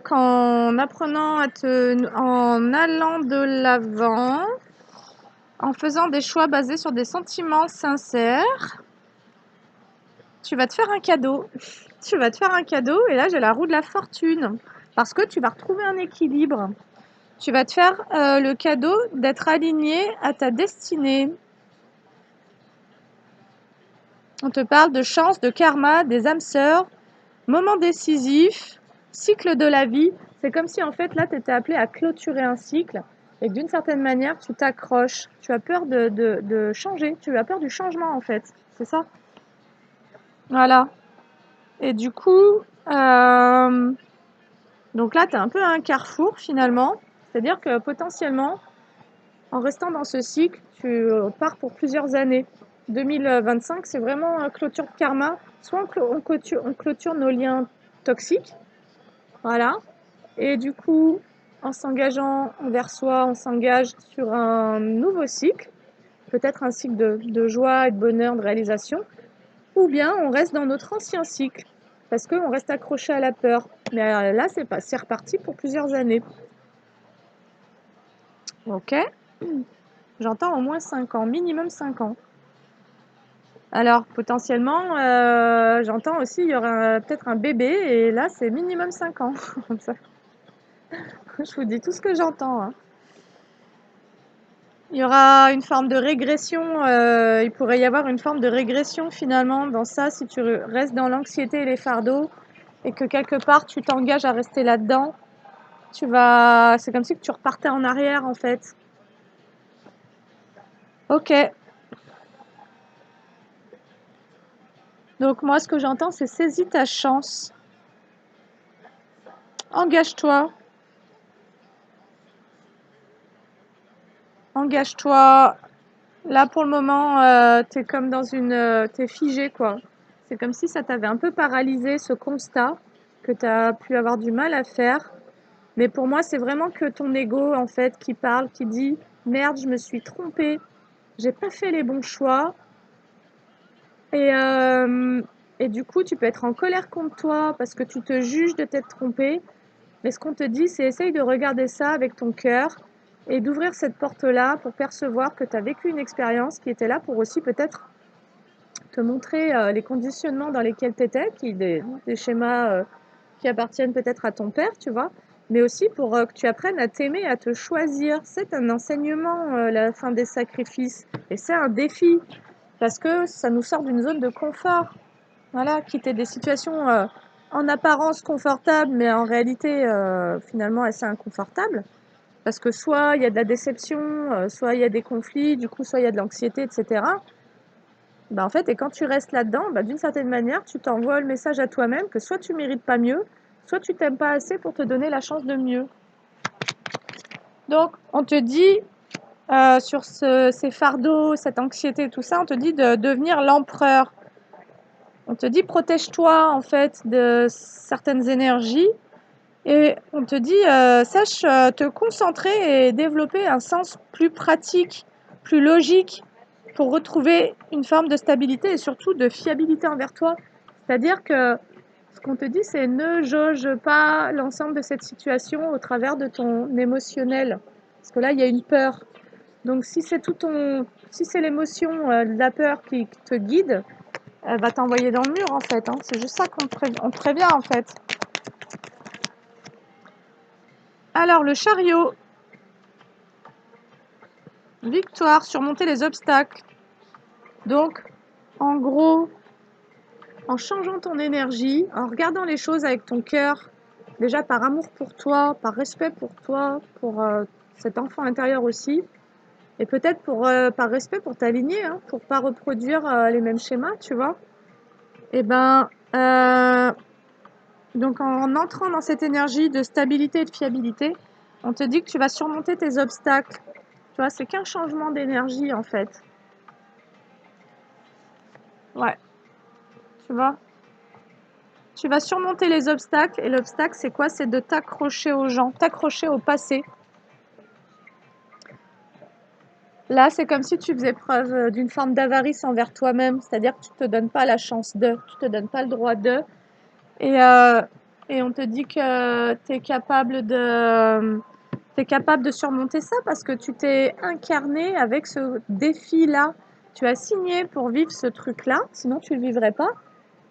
qu'en apprenant en allant de l'avant, en faisant des choix basés sur des sentiments sincères, tu vas te faire un cadeau. Tu vas te faire un cadeau, et là, j'ai la roue de la fortune. Parce que tu vas retrouver un équilibre. Tu vas te faire le cadeau d'être aligné à ta destinée. On te parle de chance, de karma, des âmes sœurs, moment décisif, cycle de la vie. C'est comme si en fait là tu étais appelé à clôturer un cycle et que d'une certaine manière tu t'accroches. Tu as peur de changer, tu as peur du changement en fait. C'est ça? Voilà. Et du coup, donc là tu es un peu à un carrefour finalement. C'est-à-dire que potentiellement, en restant dans ce cycle, tu pars pour plusieurs années. 2025, c'est vraiment clôture de karma. Soit on clôture nos liens toxiques, voilà. Et du coup, en s'engageant envers soi, on s'engage sur un nouveau cycle, peut-être un cycle de joie et de bonheur, de réalisation. Ou bien on reste dans notre ancien cycle, parce qu'on reste accroché à la peur. Mais là, c'est reparti pour plusieurs années. Ok? J'entends au moins 5 ans, minimum 5 ans. Alors, potentiellement, j'entends aussi, il y aura peut-être un bébé, et là, c'est minimum 5 ans. Comme ça. Je vous dis tout ce que j'entends. Hein. Il y aura une forme de régression, il pourrait y avoir une forme de régression finalement dans ça si tu restes dans l'anxiété et les fardeaux, et que quelque part tu t'engages à rester là-dedans. C'est comme si tu repartais en arrière en fait. Ok. Donc moi, ce que j'entends, c'est saisis ta chance. Engage-toi. Engage-toi. Là, pour le moment, t'es comme t'es figé, quoi. C'est comme si ça t'avait un peu paralysé, ce constat, que t'as pu avoir du mal à faire. Mais pour moi, c'est vraiment que ton ego, en fait, qui parle, qui dit: «Merde, je me suis trompé, j'ai pas fait les bons choix». Et du coup, tu peux être en colère contre toi parce que tu te juges de t'être trompé. Mais ce qu'on te dit, c'est essaye de regarder ça avec ton cœur et d'ouvrir cette porte-là pour percevoir que tu as vécu une expérience qui était là pour aussi peut-être te montrer les conditionnements dans lesquels tu étais, des schémas qui appartiennent peut-être à ton père, tu vois, mais aussi pour que tu apprennes à t'aimer, à te choisir. C'est un enseignement, la fin des sacrifices, et c'est un défi parce que ça nous sort d'une zone de confort. Voilà, quitter des situations en apparence confortables, mais en réalité finalement assez inconfortables. Parce que soit il y a de la déception, soit il y a des conflits, du coup, soit il y a de l'anxiété, etc. Bah, en fait, et quand tu restes là-dedans, bah, d'une certaine manière, tu t'envoies le message à toi-même que soit tu mérites pas mieux, soit tu t'aimes pas assez pour te donner la chance de mieux. Donc, on te dit, sur ces fardeaux, cette anxiété, tout ça, on te dit de devenir l'empereur. On te dit protège-toi en fait de certaines énergies, et on te dit sache te concentrer et développer un sens plus pratique, plus logique pour retrouver une forme de stabilité et surtout de fiabilité envers toi. C'est-à-dire que ce qu'on te dit, c'est ne jauge pas l'ensemble de cette situation au travers de ton émotionnel. Parce que là, il y a une peur. Donc si c'est l'émotion, la peur qui te guide, elle va t'envoyer dans le mur en fait. Hein. C'est juste ça qu'on te prévient en fait. Alors le chariot. Victoire, surmonter les obstacles. Donc, en gros, en changeant ton énergie, en regardant les choses avec ton cœur, Déjà par amour pour toi, par respect pour toi, pour cet enfant intérieur aussi, et peut-être par respect pour ta lignée, hein, pour pas reproduire les mêmes schémas, tu vois. Et ben, donc en entrant dans cette énergie de stabilité et de fiabilité, on te dit que tu vas surmonter tes obstacles. Tu vois, c'est qu'un changement d'énergie en fait. Ouais, tu vois. Tu vas surmonter les obstacles et l'obstacle c'est quoi? C'est de t'accrocher aux gens, t'accrocher au passé. Là, c'est comme si tu faisais preuve d'une forme d'avarice envers toi-même, c'est-à-dire que tu te donnes pas la chance de, tu te donnes pas le droit de, et, euh, et on te dit que t'es capable de surmonter ça parce que tu t'es incarné avec ce défi-là. Tu as signé pour vivre ce truc-là, sinon tu le vivrais pas.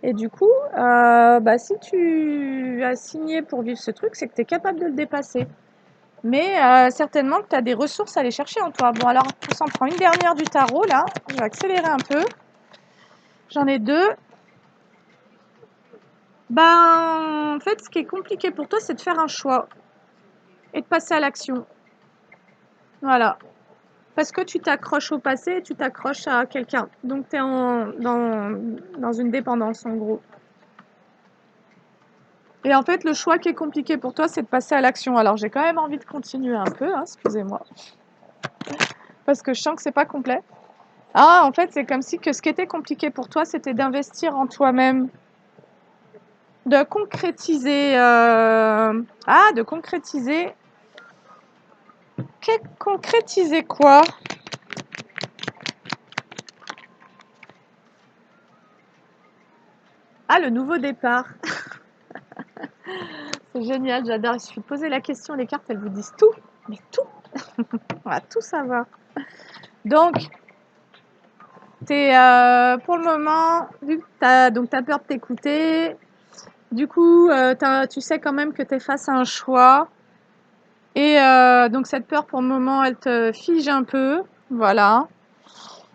Et du coup, bah, si tu as signé pour vivre ce truc, c'est que tu es capable de le dépasser. Mais certainement que tu as des ressources à aller chercher en toi. Bon, alors, on s'en prend une dernière du tarot, là. Je vais accélérer un peu. J'en ai deux. Ben, en fait, ce qui est compliqué pour toi, c'est de faire un choix et de passer à l'action. Voilà. Parce que tu t'accroches au passé et tu t'accroches à quelqu'un. Donc, tu es dans une dépendance, en gros. Et en fait, le choix qui est compliqué pour toi, c'est de passer à l'action. Alors, j'ai quand même envie de continuer un peu, hein, excusez-moi. Parce que je sens que c'est pas complet. Ah, en fait, c'est comme si que ce qui était compliqué pour toi, c'était d'investir en toi-même, de concrétiser. Ah, de concrétiser. Concrétiser quoi? Ah, le nouveau départ. C'est génial, j'adore. Il suffit de poser la question, les cartes, elles vous disent tout. Mais tout. On va tout savoir. Donc, pour le moment, vu que t'as peur de t'écouter, du coup, tu sais quand même que tu es face à un choix. Et donc cette peur, pour le moment, elle te fige un peu. Voilà.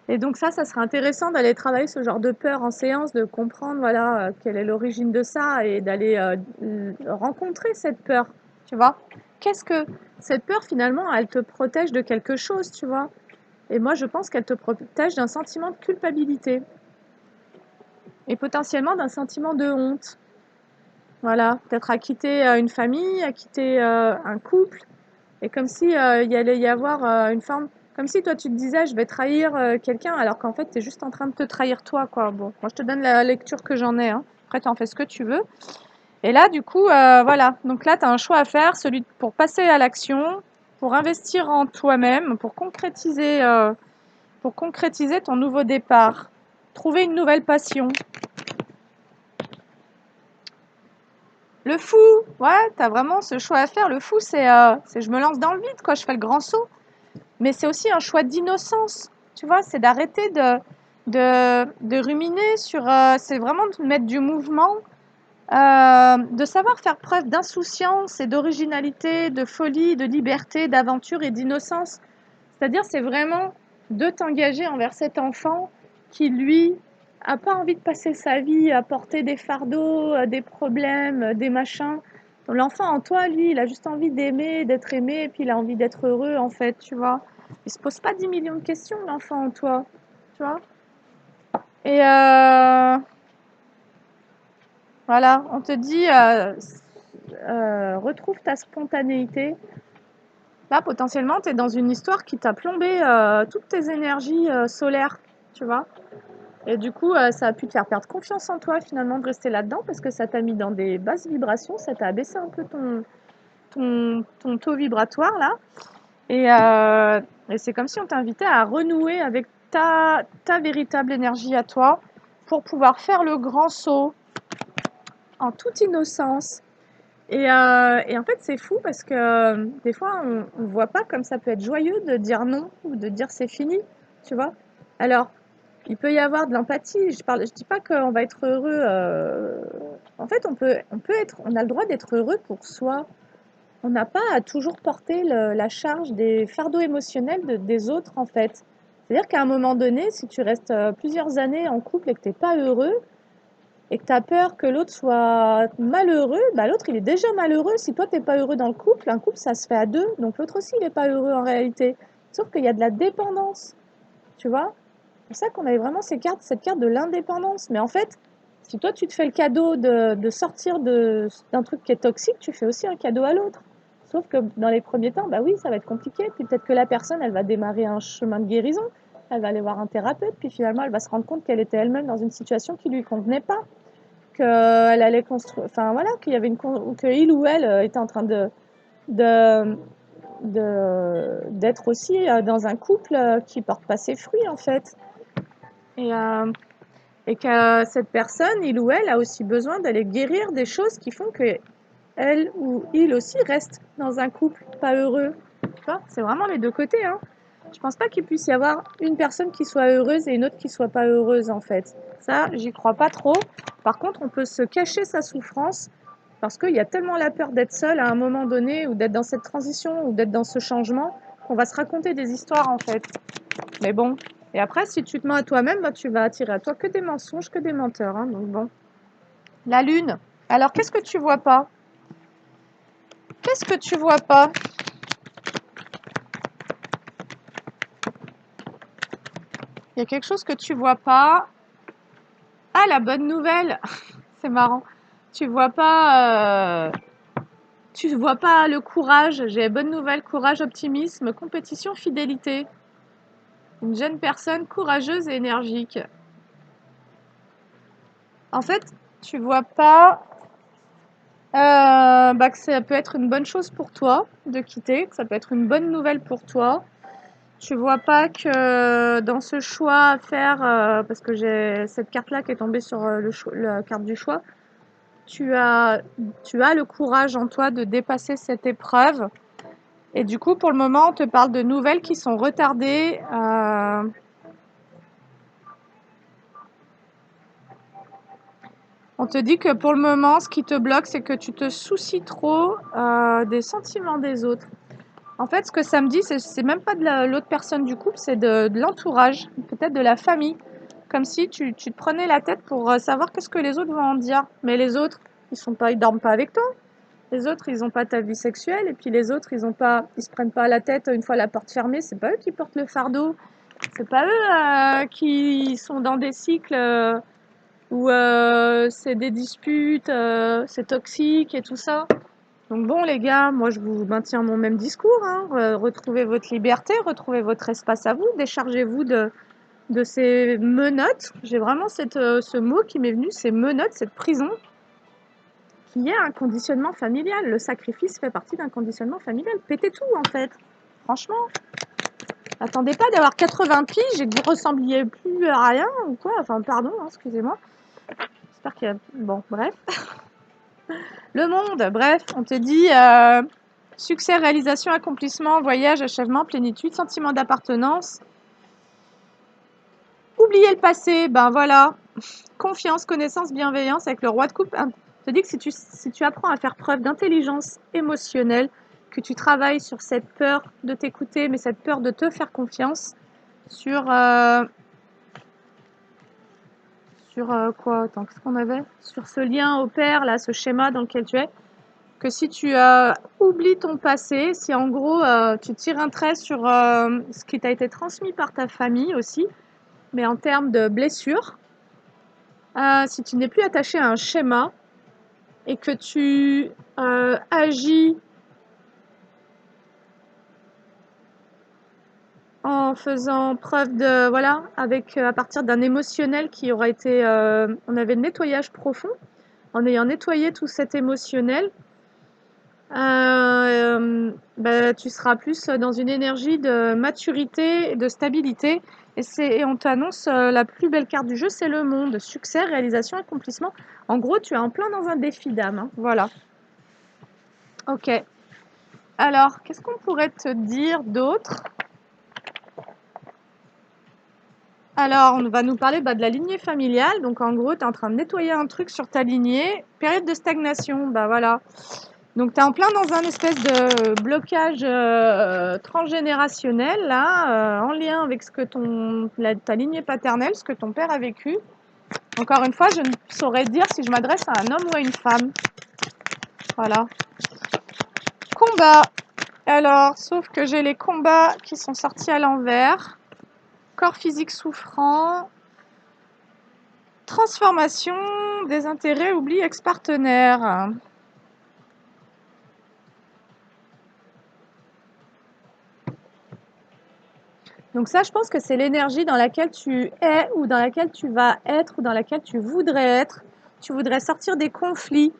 Et donc ça serait intéressant d'aller travailler ce genre de peur en séance, de comprendre voilà quelle est l'origine de ça et d'aller rencontrer cette peur, tu vois. Qu'est-ce que cette peur finalement, elle te protège de quelque chose, tu vois. Et moi, je pense qu'elle te protège d'un sentiment de culpabilité et potentiellement d'un sentiment de honte. Voilà, peut-être à quitter une famille, à quitter un couple, et comme si il y allait y avoir une forme, comme si toi tu te disais je vais trahir quelqu'un, alors qu'en fait tu es juste en train de te trahir toi, quoi. Bon, moi je te donne la lecture que j'en ai, hein. Après tu en fais ce que tu veux. Et là du coup, voilà, donc là tu as un choix à faire, celui pour passer à l'action, pour investir en toi-même, pour concrétiser ton nouveau départ, trouver une nouvelle passion. Le fou, ouais, t'as vraiment ce choix à faire. Le fou, c'est je me lance dans le vide, quoi. Je fais le grand saut. Mais c'est aussi un choix d'innocence, tu vois. C'est d'arrêter de ruminer sur. C'est vraiment de mettre du mouvement, de savoir faire preuve d'insouciance et d'originalité, de folie, de liberté, d'aventure et d'innocence. C'est-à-dire, c'est vraiment de t'engager envers cet enfant qui, lui, a pas envie de passer sa vie à porter des fardeaux, des problèmes, des machins. Donc, l'enfant en toi, lui, il a juste envie d'aimer, d'être aimé, et puis il a envie d'être heureux, en fait, tu vois. Il se pose pas 10 millions de questions, l'enfant en toi, tu vois. Et voilà, on te dit, retrouve ta spontanéité. Là, potentiellement, tu es dans une histoire qui t'a plombé toutes tes énergies solaires, tu vois. Et du coup, ça a pu te faire perdre confiance en toi, finalement, de rester là-dedans, parce que ça t'a mis dans des basses vibrations, ça t'a abaissé un peu ton taux vibratoire, là. Et c'est comme si on t'invitait à renouer avec ta véritable énergie à toi pour pouvoir faire le grand saut en toute innocence. Et en fait, c'est fou parce que des fois, on ne voit pas comme ça peut être joyeux de dire non ou de dire c'est fini, tu vois. Alors, il peut y avoir de l'empathie. Je dis pas qu'on va être heureux. En fait, on a le droit d'être heureux pour soi. On n'a pas à toujours porter la charge des fardeaux émotionnels des autres, en fait. C'est-à-dire qu'à un moment donné, si tu restes plusieurs années en couple et que tu n'es pas heureux, et que tu as peur que l'autre soit malheureux, bah l'autre il est déjà malheureux. Si toi t'es pas heureux dans le couple, un couple ça se fait à deux, donc l'autre aussi il est pas heureux en réalité. Sauf qu'il y a de la dépendance, tu vois? C'est pour ça qu'on avait vraiment cette carte de l'indépendance. Mais en fait, si toi tu te fais le cadeau de sortir d'un truc qui est toxique, tu fais aussi un cadeau à l'autre. Sauf que dans les premiers temps, bah oui, ça va être compliqué. Puis peut-être que la personne, elle va démarrer un chemin de guérison. Elle va aller voir un thérapeute, puis finalement, elle va se rendre compte qu'elle était elle-même dans une situation qui lui convenait pas, qu'elle allait construire, enfin voilà, qu'il y avait que il ou elle était en train de, d'être aussi dans un couple qui porte pas ses fruits en fait. Et, euh, et que cette personne, il ou elle, a aussi besoin d'aller guérir des choses qui font que elle ou il aussi reste dans un couple pas heureux. Tu vois, c'est vraiment les deux côtés, hein. Je pense pas qu'il puisse y avoir une personne qui soit heureuse et une autre qui soit pas heureuse en fait. Ça, j'y crois pas trop. Par contre, on peut se cacher sa souffrance parce qu'il y a tellement la peur d'être seul à un moment donné ou d'être dans cette transition ou d'être dans ce changement qu'on va se raconter des histoires en fait. Mais bon. Et après, si tu te mens à toi-même, bah, tu vas attirer à toi que des mensonges, que des menteurs, hein. Donc bon. La lune. Alors, qu'est-ce que tu vois pas? Qu'est-ce que tu vois pas? Il y a quelque chose que tu vois pas. Ah, la bonne nouvelle. C'est marrant. Tu vois pas, tu vois pas le courage. J'ai bonne nouvelle, courage, optimisme, compétition, fidélité. Une jeune personne courageuse et énergique. En fait, tu vois pas bah, que ça peut être une bonne chose pour toi de quitter, que ça peut être une bonne nouvelle pour toi. Tu vois pas que dans ce choix à faire, parce que j'ai cette carte-là qui est tombée sur la carte du choix, tu as, tu as le courage en toi de dépasser cette épreuve. Et du coup, pour le moment, on te parle de nouvelles qui sont retardées. On te dit que pour le moment, ce qui te bloque, c'est que tu te soucies trop des sentiments des autres. En fait, ce que ça me dit, c'est même pas de l'autre personne du couple, c'est de l'entourage, peut-être de la famille. Comme si tu te prenais la tête pour savoir qu'est-ce que les autres vont en dire. Mais les autres, ils dorment pas avec toi. Les autres, ils ont pas ta vie sexuelle. Et puis les autres, ils se prennent pas la tête une fois la porte fermée. C'est pas eux qui portent le fardeau. C'est pas eux qui sont dans des cycles où c'est des disputes, c'est toxique et tout ça. Donc bon, les gars, moi je vous maintiens mon même discours, hein. Retrouvez votre liberté, retrouvez votre espace à vous, déchargez-vous de ces menottes. J'ai vraiment ce mot qui m'est venu, ces menottes, cette prison, qui est un conditionnement familial. Le sacrifice fait partie d'un conditionnement familial. Pétez tout en fait. Franchement, attendez pas d'avoir 80 piges et que vous ressembliez plus à rien ou quoi. Enfin, pardon, hein, excusez-moi. J'espère qu'il y a... Bon, bref. Le monde, bref, on te dit succès, réalisation, accomplissement, voyage, achèvement, plénitude, sentiment d'appartenance. Oublier le passé, ben voilà. Confiance, connaissance, bienveillance avec le roi de coupe. On te dit que si tu apprends à faire preuve d'intelligence émotionnelle, que tu travailles sur cette peur de t'écouter, mais cette peur de te faire confiance, sur quoi? Attends, qu'est-ce qu'on avait? Sur ce lien au père, là, ce schéma dans lequel tu es. Que si tu oublies ton passé, si en gros tu tires un trait sur ce qui t'a été transmis par ta famille aussi, mais en termes de blessures, si tu n'es plus attaché à un schéma et que tu agis en faisant preuve de, voilà, avec à partir d'un émotionnel qui aura été, on avait le nettoyage profond, en ayant nettoyé tout cet émotionnel, bah, tu seras plus dans une énergie de maturité et de stabilité. Et on t'annonce la plus belle carte du jeu, c'est le monde. Succès, réalisation, accomplissement. En gros, tu es en plein dans un défi d'âme, hein. Voilà. Ok. Alors, qu'est-ce qu'on pourrait te dire d'autre? Alors, on va nous parler bah, de la lignée familiale. Donc, en gros, tu es en train de nettoyer un truc sur ta lignée. Période de stagnation, bah voilà. Donc, tu es en plein dans un espèce de blocage transgénérationnel, là, en lien avec ce que ta lignée paternelle, ce que ton père a vécu. Encore une fois, je ne saurais dire si je m'adresse à un homme ou à une femme. Voilà. Combat. Alors, sauf que j'ai les combats qui sont sortis à l'envers. Corps physique souffrant. Transformation, désintérêt, oubli, ex-partenaire. Donc ça, je pense que c'est l'énergie dans laquelle tu es ou dans laquelle tu vas être ou dans laquelle tu voudrais être. Tu voudrais sortir des conflits.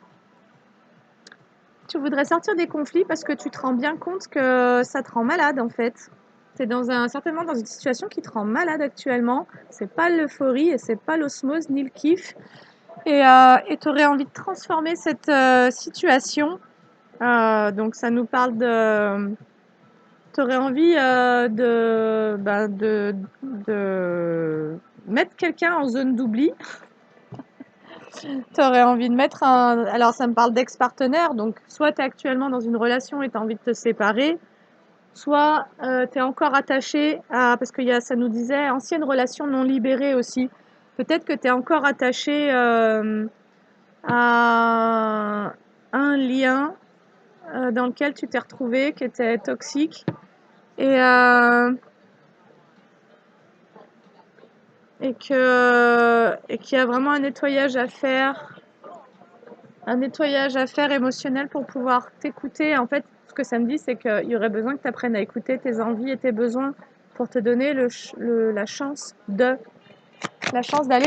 Tu voudrais sortir des conflits parce que tu te rends bien compte que ça te rend malade en fait. Tu es certainement dans une situation qui te rend malade actuellement. C'est pas l'euphorie et c'est pas l'osmose ni le kiff. Et tu aurais envie de transformer cette situation. Donc ça nous parle de... Tu aurais envie de mettre quelqu'un en zone d'oubli. Tu aurais envie de mettre un... Alors ça me parle d'ex-partenaire, donc soit tu es actuellement dans une relation et tu as envie de te séparer, soit tu es encore attaché à... Parce que ça nous disait ancienne relation non libérée aussi. Peut-être que tu es encore attaché à un lien dans lequel tu t'es retrouvé, qui était toxique. Et qu'il y a vraiment un nettoyage à faire émotionnel pour pouvoir t'écouter. En fait, ce que ça me dit, c'est qu'il y aurait besoin que tu apprennes à écouter tes envies et tes besoins pour te donner la chance d'aller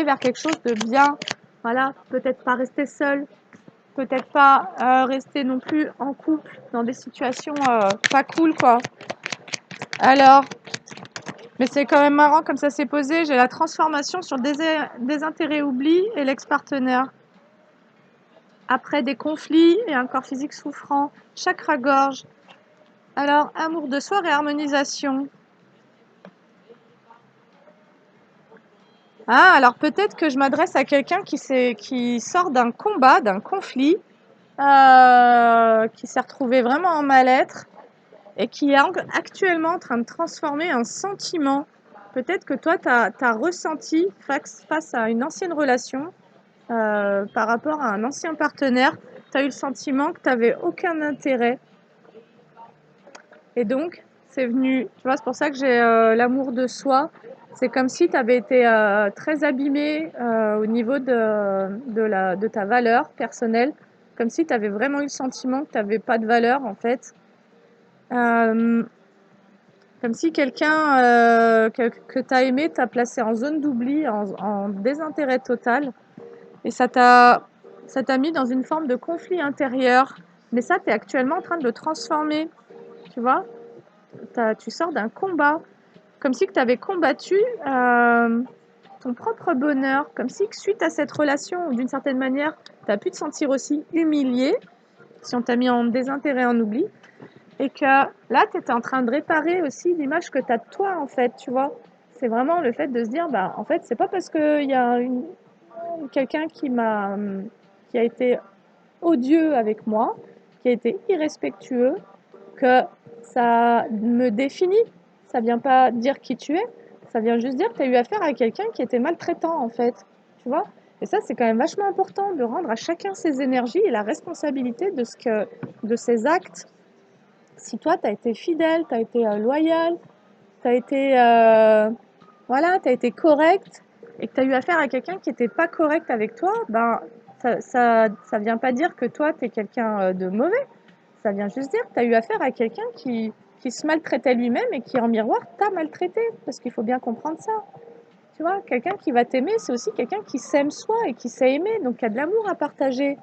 vers quelque chose de bien. Voilà, peut-être pas rester seul, peut-être pas rester non plus en couple dans des situations pas cool, quoi. Alors, mais c'est quand même marrant comme ça s'est posé. J'ai la transformation sur désintérêt oubli et l'ex-partenaire. Après des conflits et un corps physique souffrant, chakra-gorge. Alors, amour de soi, réharmonisation. Ah, alors peut-être que je m'adresse à quelqu'un qui sort d'un combat, d'un conflit, qui s'est retrouvé vraiment en mal-être et qui est actuellement en train de transformer un sentiment. Peut-être que toi, tu as ressenti face à une ancienne relation, par rapport à un ancien partenaire, tu as eu le sentiment que tu n'avais aucun intérêt. Et donc, c'est venu, tu vois, c'est pour ça que j'ai l'amour de soi. C'est comme si tu avais été très abîmé au niveau de ta valeur personnelle, comme si tu avais vraiment eu le sentiment que tu n'avais pas de valeur en fait. Comme si quelqu'un que tu as aimé t'a placé en zone d'oubli, en désintérêt total. Et ça t'a mis dans une forme de conflit intérieur. Mais ça, tu es actuellement en train de le transformer, tu vois. Tu sors d'un combat, comme si tu avais combattu ton propre bonheur, comme si suite à cette relation, ou d'une certaine manière, tu as pu te sentir aussi humilié, si on t'a mis en désintérêt, en oubli, et que là, tu étais en train de réparer aussi l'image que tu as de toi, en fait, tu vois. C'est vraiment le fait de se dire, bah, en fait, c'est pas parce qu'il y a quelqu'un qui a été odieux avec moi, qui a été irrespectueux, que ça me définit. Ça vient pas dire qui tu es, ça vient juste dire que tu as eu affaire à quelqu'un qui était maltraitant en fait, tu vois. Et ça, c'est quand même vachement important de rendre à chacun ses énergies et la responsabilité de ses actes. Si toi, tu as été fidèle, tu as été loyal, tu as été, voilà, tu as été correct et que tu as eu affaire à quelqu'un qui n'était pas correct avec toi, ben, ça vient pas dire que toi, tu es quelqu'un de mauvais. Ça vient juste dire que tu as eu affaire à quelqu'un qui se maltraitait lui-même et qui, en miroir, t'a maltraité. Parce qu'il faut bien comprendre ça. Tu vois, quelqu'un qui va t'aimer, c'est aussi quelqu'un qui s'aime soi et qui sait aimer, donc qui a de l'amour à partager.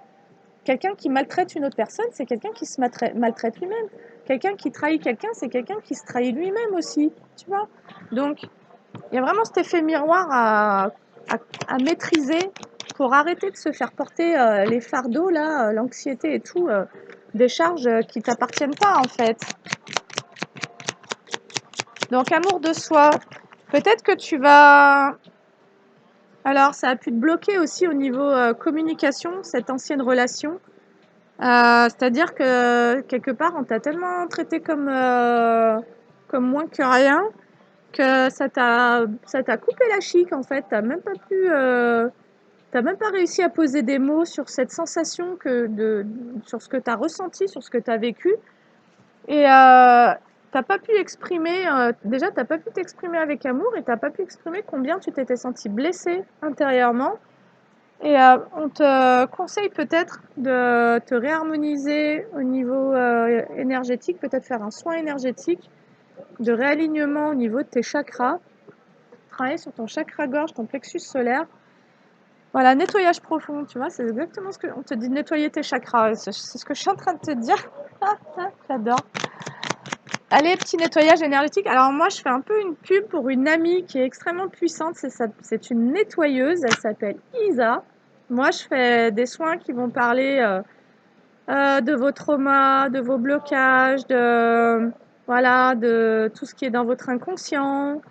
Quelqu'un qui maltraite une autre personne, c'est quelqu'un qui se maltraite lui-même. Quelqu'un qui trahit quelqu'un, c'est quelqu'un qui se trahit lui-même aussi. Tu vois. Donc, il y a vraiment cet effet miroir à maîtriser pour arrêter de se faire porter les fardeaux, là, l'anxiété et tout, des charges qui t'appartiennent pas en fait. Donc amour de soi. Peut-être que tu vas... Alors ça a pu te bloquer aussi au niveau communication, cette ancienne relation. C'est-à-dire que quelque part on t'a tellement traité comme moins que rien, que ça t'a coupé la chic en fait, t'as même pas pu T'as même pas réussi à poser des mots sur cette sensation sur ce que tu as ressenti, sur ce que tu as vécu. Et t'as pas pu exprimer, déjà, t'as pas pu t'exprimer avec amour et t'as pas pu exprimer combien tu t'étais senti blessé intérieurement. Et on te conseille peut-être de te réharmoniser au niveau énergétique, peut-être faire un soin énergétique de réalignement au niveau de tes chakras, travailler sur ton chakra gorge, ton plexus solaire. Voilà, nettoyage profond, tu vois, c'est exactement ce que on te dit de nettoyer tes chakras. C'est ce que je suis en train de te dire. J'adore. Allez, petit nettoyage énergétique. Alors moi, je fais un peu une pub pour une amie qui est extrêmement puissante. C'est une nettoyeuse, elle s'appelle Isa. Moi, je fais des soins qui vont parler de vos traumas, de vos blocages, voilà, de tout ce qui est dans votre inconscient,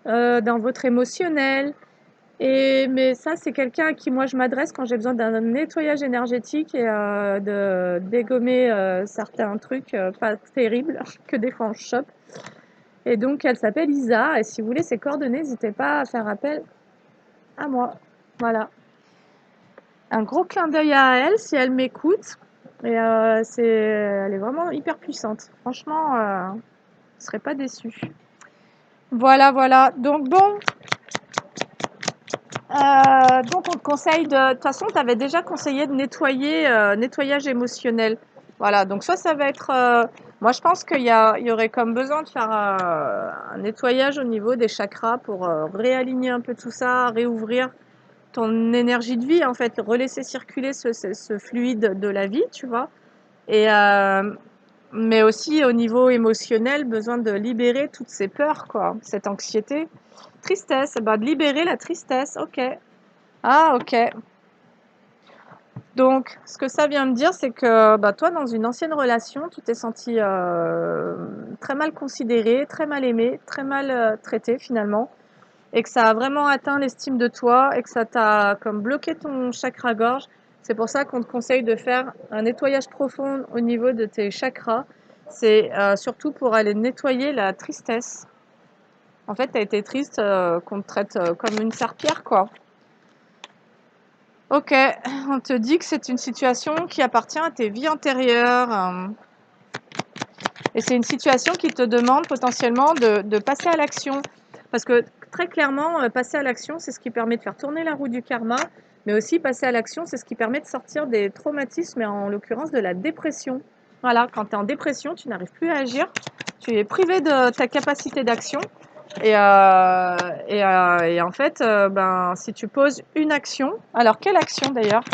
dans votre émotionnel. Mais ça, c'est quelqu'un à qui moi je m'adresse quand j'ai besoin d'un nettoyage énergétique et de dégommer certains trucs pas terribles que des fois on chope. Et donc, elle s'appelle Isa. Et si vous voulez ses coordonnées, n'hésitez pas à faire appel à moi. Voilà. Un gros clin d'œil à elle si elle m'écoute. Et elle est vraiment hyper puissante. Franchement, ne serais pas déçue. Voilà, voilà. Donc bon, donc on te conseille de toute façon, tu avais déjà conseillé de nettoyer, nettoyage émotionnel. Voilà, donc ça va être, moi je pense qu'il y aurait comme besoin de faire un nettoyage au niveau des chakras pour réaligner un peu tout ça, réouvrir ton énergie de vie en fait, relaisser circuler ce fluide de la vie, tu vois. Et mais aussi au niveau émotionnel, besoin de libérer toutes ces peurs, quoi, cette anxiété. Tristesse, bah, de libérer la tristesse, ok. Ah, ok. Donc, ce que ça vient me dire, c'est que bah, toi, dans une ancienne relation, tu t'es senti très mal considéré, très mal aimé, très mal traité finalement, et que ça a vraiment atteint l'estime de toi et que ça t'a comme bloqué ton chakra-gorge. C'est pour ça qu'on te conseille de faire un nettoyage profond au niveau de tes chakras. C'est surtout pour aller nettoyer la tristesse. En fait, tu as été triste, qu'on te traite comme une serpillière, quoi. Ok, on te dit que c'est une situation qui appartient à tes vies antérieures. Et c'est une situation qui te demande potentiellement de passer à l'action. Parce que très clairement, passer à l'action, c'est ce qui permet de faire tourner la roue du karma. Mais aussi, passer à l'action, c'est ce qui permet de sortir des traumatismes, et en l'occurrence de la dépression. Voilà, quand tu es en dépression, tu n'arrives plus à agir. Tu es privé de ta capacité d'action. Et en fait, ben, si tu poses une action, alors quelle action d'ailleurs?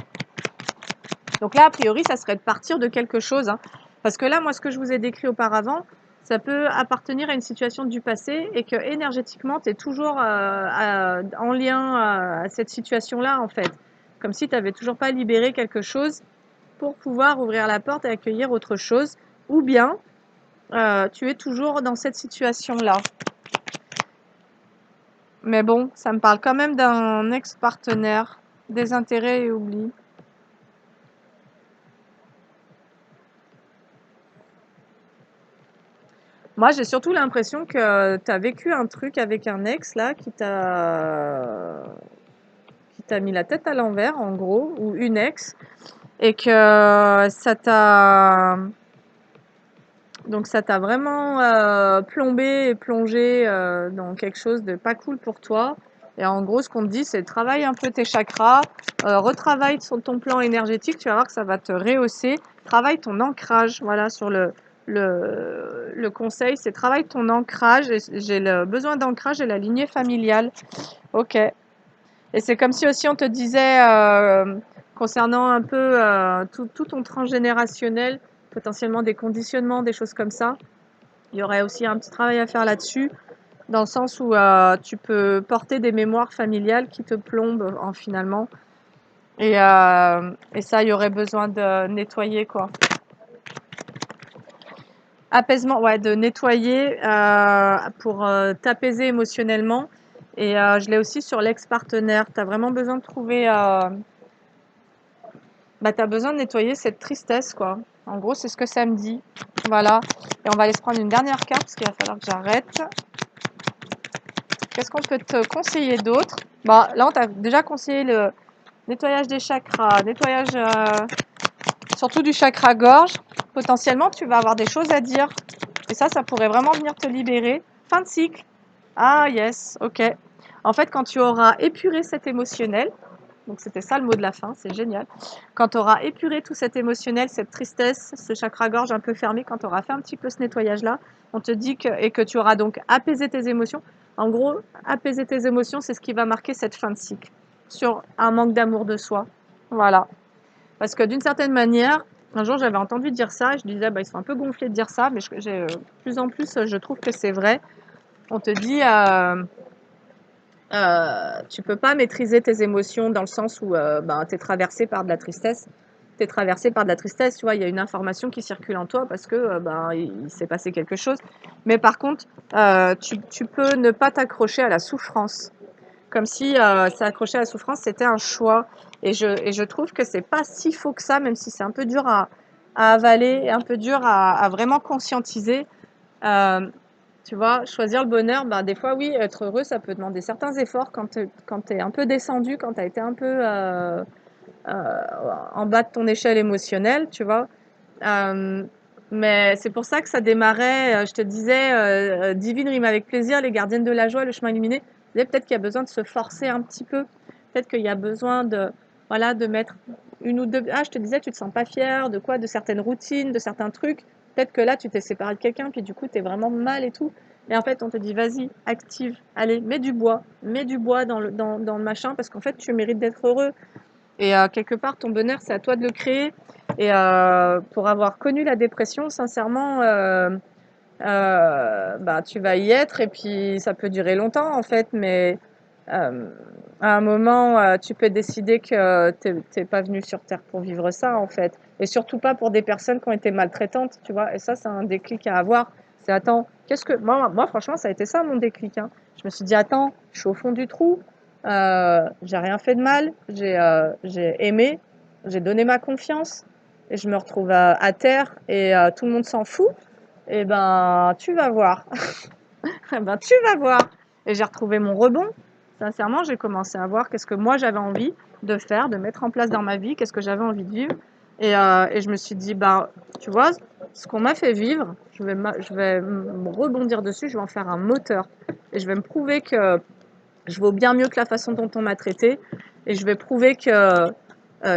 Donc là, a priori, ça serait de partir de quelque chose, hein. Parce que là, moi, ce que je vous ai décrit auparavant, ça peut appartenir à une situation du passé et que énergétiquement, tu es toujours en lien à cette situation-là, en fait. Comme si tu n'avais toujours pas libéré quelque chose pour pouvoir ouvrir la porte et accueillir autre chose. Ou bien, tu es toujours dans cette situation-là. Mais bon, ça me parle quand même d'un ex-partenaire, désintérêt et oubli. Moi, j'ai surtout l'impression que tu as vécu un truc avec un ex là qui t'a mis la tête à l'envers en gros, ou une ex, et que ça t'a vraiment plombé et plongé dans quelque chose de pas cool pour toi. Et en gros, ce qu'on te dit, c'est travaille un peu tes chakras, retravaille sur ton plan énergétique, tu vas voir que ça va te rehausser. Travaille ton ancrage, voilà, sur le conseil, c'est travaille ton ancrage. J'ai le besoin d'ancrage et la lignée familiale. Ok. Et c'est comme si aussi on te disait, concernant un peu tout ton transgénérationnel, potentiellement des conditionnements, des choses comme ça. Il y aurait aussi un petit travail à faire là-dessus, dans le sens où tu peux porter des mémoires familiales qui te plombent finalement. Et ça, il y aurait besoin de nettoyer, quoi. Apaisement, ouais, de nettoyer pour t'apaiser émotionnellement. Et je l'ai aussi sur l'ex-partenaire. Tu as vraiment besoin de trouver... bah, tu as besoin de nettoyer cette tristesse, quoi. En gros, c'est ce que ça me dit. Voilà. Et on va aller se prendre une dernière carte parce qu'il va falloir que j'arrête. Qu'est-ce qu'on peut te conseiller d'autre? Bah, là, on t'a déjà conseillé nettoyage des chakras, nettoyage surtout du chakra gorge. Potentiellement, tu vas avoir des choses à dire. Et ça pourrait vraiment venir te libérer. Fin de cycle. Ah yes, ok. En fait, quand tu auras épuré cet émotionnel, donc c'était ça le mot de la fin, c'est génial. Quand tu auras épuré tout cet émotionnel, cette tristesse, ce chakra-gorge un peu fermé, quand tu auras fait un petit peu ce nettoyage-là, on te dit et que tu auras donc apaisé tes émotions. En gros, apaiser tes émotions, c'est ce qui va marquer cette fin de cycle sur un manque d'amour de soi. Voilà. Parce que d'une certaine manière, un jour j'avais entendu dire ça, je disais, bah, ils sont un peu gonflés de dire ça, mais de plus en plus, je trouve que c'est vrai. On te dit, tu peux pas maîtriser tes émotions dans le sens où ben, tu es traversé par de la tristesse. Tu es traversé par de la tristesse, tu vois, il y a une information qui circule en toi parce que ben, il s'est passé quelque chose. Mais par contre, tu peux ne pas t'accrocher à la souffrance. Comme si s'accrocher à la souffrance, c'était un choix. Et je trouve que c'est pas si faux que ça, même si c'est un peu dur à avaler, et un peu dur à vraiment conscientiser. Euh, Tu vois, choisir le bonheur, ben, des fois, oui, être heureux, ça peut demander certains efforts quand tu es un peu descendu, quand tu as été un peu euh, en bas de ton échelle émotionnelle, tu vois. Euh, mais c'est pour ça que ça démarrait, je te disais, divine rime avec plaisir, les gardiennes de la joie, le chemin illuminé. Peut-être qu'il y a besoin de se forcer un petit peu. Peut-être qu'il y a besoin de, voilà, de mettre une ou deux. Ah, je te disais, tu te sens pas fière de quoi? De certaines routines, de certains trucs. Peut-être que là, tu t'es séparé de quelqu'un, puis du coup, tu es vraiment mal et tout. Et en fait, on te dit, vas-y, active, allez, mets du bois dans le machin, parce qu'en fait, tu mérites d'être heureux. Et quelque part, ton bonheur, c'est à toi de le créer. Et pour avoir connu la dépression, sincèrement, bah, tu vas y être et puis ça peut durer longtemps en fait, mais à un moment, tu peux décider que t'es pas venu sur Terre pour vivre ça en fait. Et surtout pas pour des personnes qui ont été maltraitantes, tu vois. Et ça, c'est un déclic à avoir. C'est attends, qu'est-ce que. Moi, franchement, ça a été ça mon déclic. Hein. Je me suis dit, attends, je suis au fond du trou, j'ai rien fait de mal, j'ai aimé, j'ai donné ma confiance, et je me retrouve à terre et tout le monde s'en fout. Et ben, tu vas voir. Eh ben, tu vas voir. Et j'ai retrouvé mon rebond. Sincèrement, j'ai commencé à voir qu'est-ce que moi j'avais envie de faire, de mettre en place dans ma vie, qu'est-ce que j'avais envie de vivre. Et je me suis dit, bah, tu vois, ce qu'on m'a fait vivre, je vais me rebondir dessus, je vais en faire un moteur. Et je vais me prouver que je vaux bien mieux que la façon dont on m'a traité. Et je vais prouver que.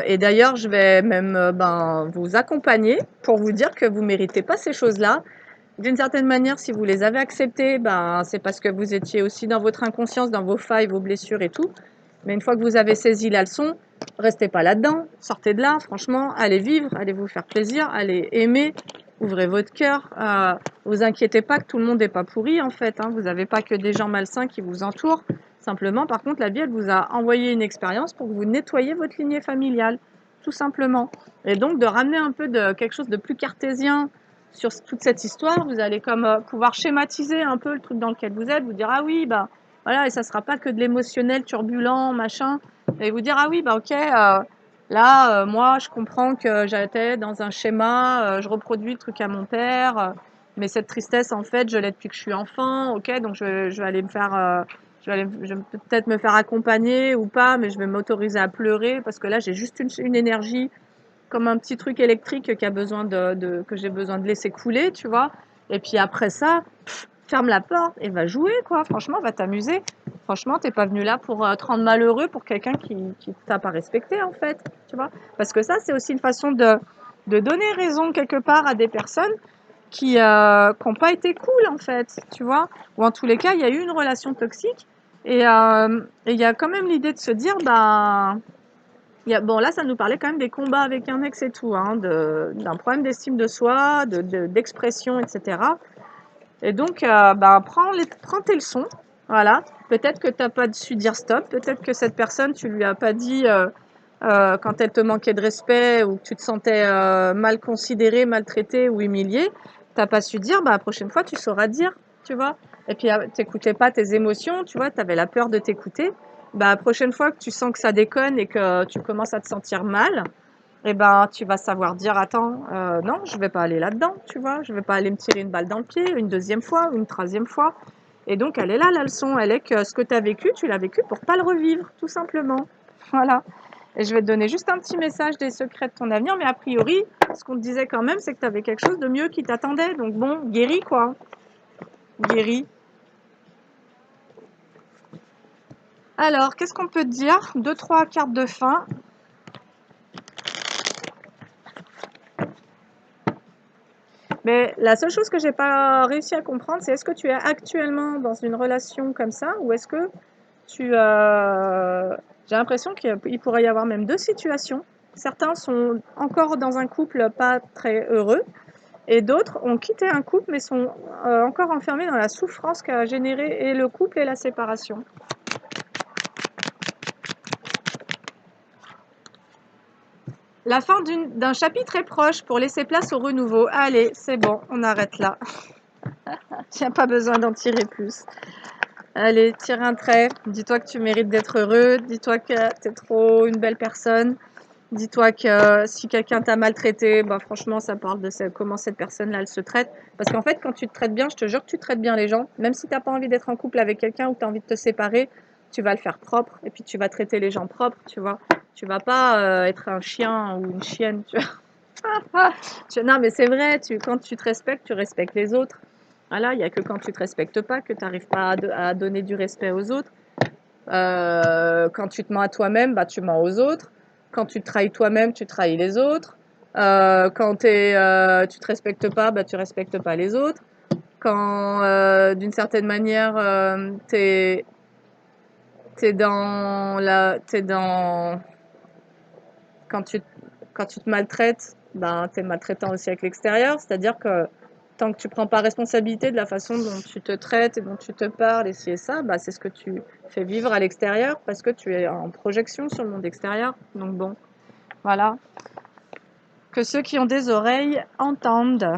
Et d'ailleurs, je vais même ben, vous accompagner pour vous dire que vous ne méritez pas ces choses-là. D'une certaine manière, si vous les avez acceptées, ben, c'est parce que vous étiez aussi dans votre inconscience, dans vos failles, vos blessures et tout. Mais une fois que vous avez saisi la leçon, restez pas là-dedans, sortez de là, franchement, allez vivre, allez vous faire plaisir, allez aimer, ouvrez votre cœur. Vous inquiétez pas que tout le monde n'est pas pourri en fait. Hein. Vous n'avez pas que des gens malsains qui vous entourent. Simplement, par contre, la vie, elle vous a envoyé une expérience pour que vous nettoyiez votre lignée familiale, tout simplement. Et donc, de ramener un peu de quelque chose de plus cartésien sur toute cette histoire, vous allez comme pouvoir schématiser un peu le truc dans lequel vous êtes, vous dire ah oui, bah voilà, et ça sera pas que de l'émotionnel turbulent, machin, et vous dire ah oui, bah ok, là, moi, je comprends que j'étais dans un schéma, je reproduis le truc à mon père, mais cette tristesse, en fait, je l'ai depuis que je suis enfant, ok, donc je vais aller me faire je vais peut-être me faire accompagner ou pas, mais je vais m'autoriser à pleurer parce que là, j'ai juste une énergie comme un petit truc électrique qui a besoin que j'ai besoin de laisser couler, tu vois. Et puis après ça, ferme la porte et va jouer, quoi. Franchement, va t'amuser. Franchement, t'es pas venu là pour te rendre malheureux pour quelqu'un qui t'a pas respecté, en fait, tu vois. Parce que ça, c'est aussi une façon de donner raison quelque part à des personnes qui n'ont pas été cool, en fait, tu vois. Ou en tous les cas, il y a eu une relation toxique et il y a quand même l'idée de se dire, ben, bon, là, ça nous parlait quand même des combats avec un ex et tout, hein, d'un problème d'estime de soi, d'expression, etc. Et donc, bah, prends tes leçons, voilà. Peut-être que tu n'as pas su dire stop, peut-être que cette personne, tu lui as pas dit quand elle te manquait de respect ou que tu te sentais mal considéré, maltraité ou humilié, tu n'as pas su dire, bah, la prochaine fois, tu sauras dire, tu vois. Et puis, tu n'écoutais pas tes émotions, tu vois, tu avais la peur de t'écouter. Bah, la prochaine fois que tu sens que ça déconne et que tu commences à te sentir mal, eh ben, tu vas savoir dire, attends, non, je vais pas aller là-dedans, tu vois, je vais pas aller me tirer une balle dans le pied une deuxième fois ou une troisième fois. Et donc, elle est là, la leçon, elle est que ce que tu as vécu, tu l'as vécu pour pas le revivre, tout simplement. Voilà. Et je vais te donner juste un petit message des secrets de ton avenir, mais a priori, ce qu'on te disait quand même, c'est que tu avais quelque chose de mieux qui t'attendait. Donc bon, guéris quoi. Guéris. Alors, qu'est-ce qu'on peut te dire? 2-3 cartes de fin. Mais la seule chose que j'ai pas réussi à comprendre, c'est est-ce que tu es actuellement dans une relation comme ça ou est-ce que tu j'ai l'impression qu'il pourrait y avoir même deux situations. Certains sont encore dans un couple pas très heureux et d'autres ont quitté un couple mais sont encore enfermés dans la souffrance qu'a généré et le couple et la séparation. La fin d'un chapitre est proche pour laisser place au renouveau. Allez, c'est bon, on arrête là. Il n'y a pas besoin d'en tirer plus. Allez, tire un trait. Dis-toi que tu mérites d'être heureux. Dis-toi que tu es trop une belle personne. Dis-toi que si quelqu'un t'a maltraité, bah franchement, ça parle de comment cette personne-là, elle se traite. Parce qu'en fait, quand tu te traites bien, je te jure que tu traites bien les gens. Même si tu n'as pas envie d'être en couple avec quelqu'un ou que tu as envie de te séparer, tu vas le faire propre. Et puis, tu vas traiter les gens propres, tu vois. Tu vas pas être un chien ou une chienne, tu vois. Non, mais c'est vrai, quand tu te respectes, tu respectes les autres. Voilà, il n'y a que quand tu te respectes pas que tu n'arrives pas à donner du respect aux autres. Quand tu te mens à toi-même, bah, tu mens aux autres. Quand tu te trahis toi-même, tu trahis les autres. Quand tu te respectes pas, bah, tu respectes pas les autres. Quand, d'une certaine manière, t'es dans t'es dans, quand tu, quand tu te maltraites, ben, t'es maltraitant aussi avec l'extérieur. C'est-à-dire que tant que tu prends pas responsabilité de la façon dont tu te traites et dont tu te parles et ci et ça, bah, c'est ce que tu fais vivre à l'extérieur parce que tu es en projection sur le monde extérieur. Donc bon, voilà. Que ceux qui ont des oreilles entendent.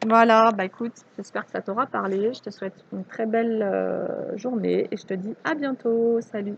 Voilà, bah écoute, j'espère que ça t'aura parlé. Je te souhaite une très belle journée et je te dis à bientôt. Salut!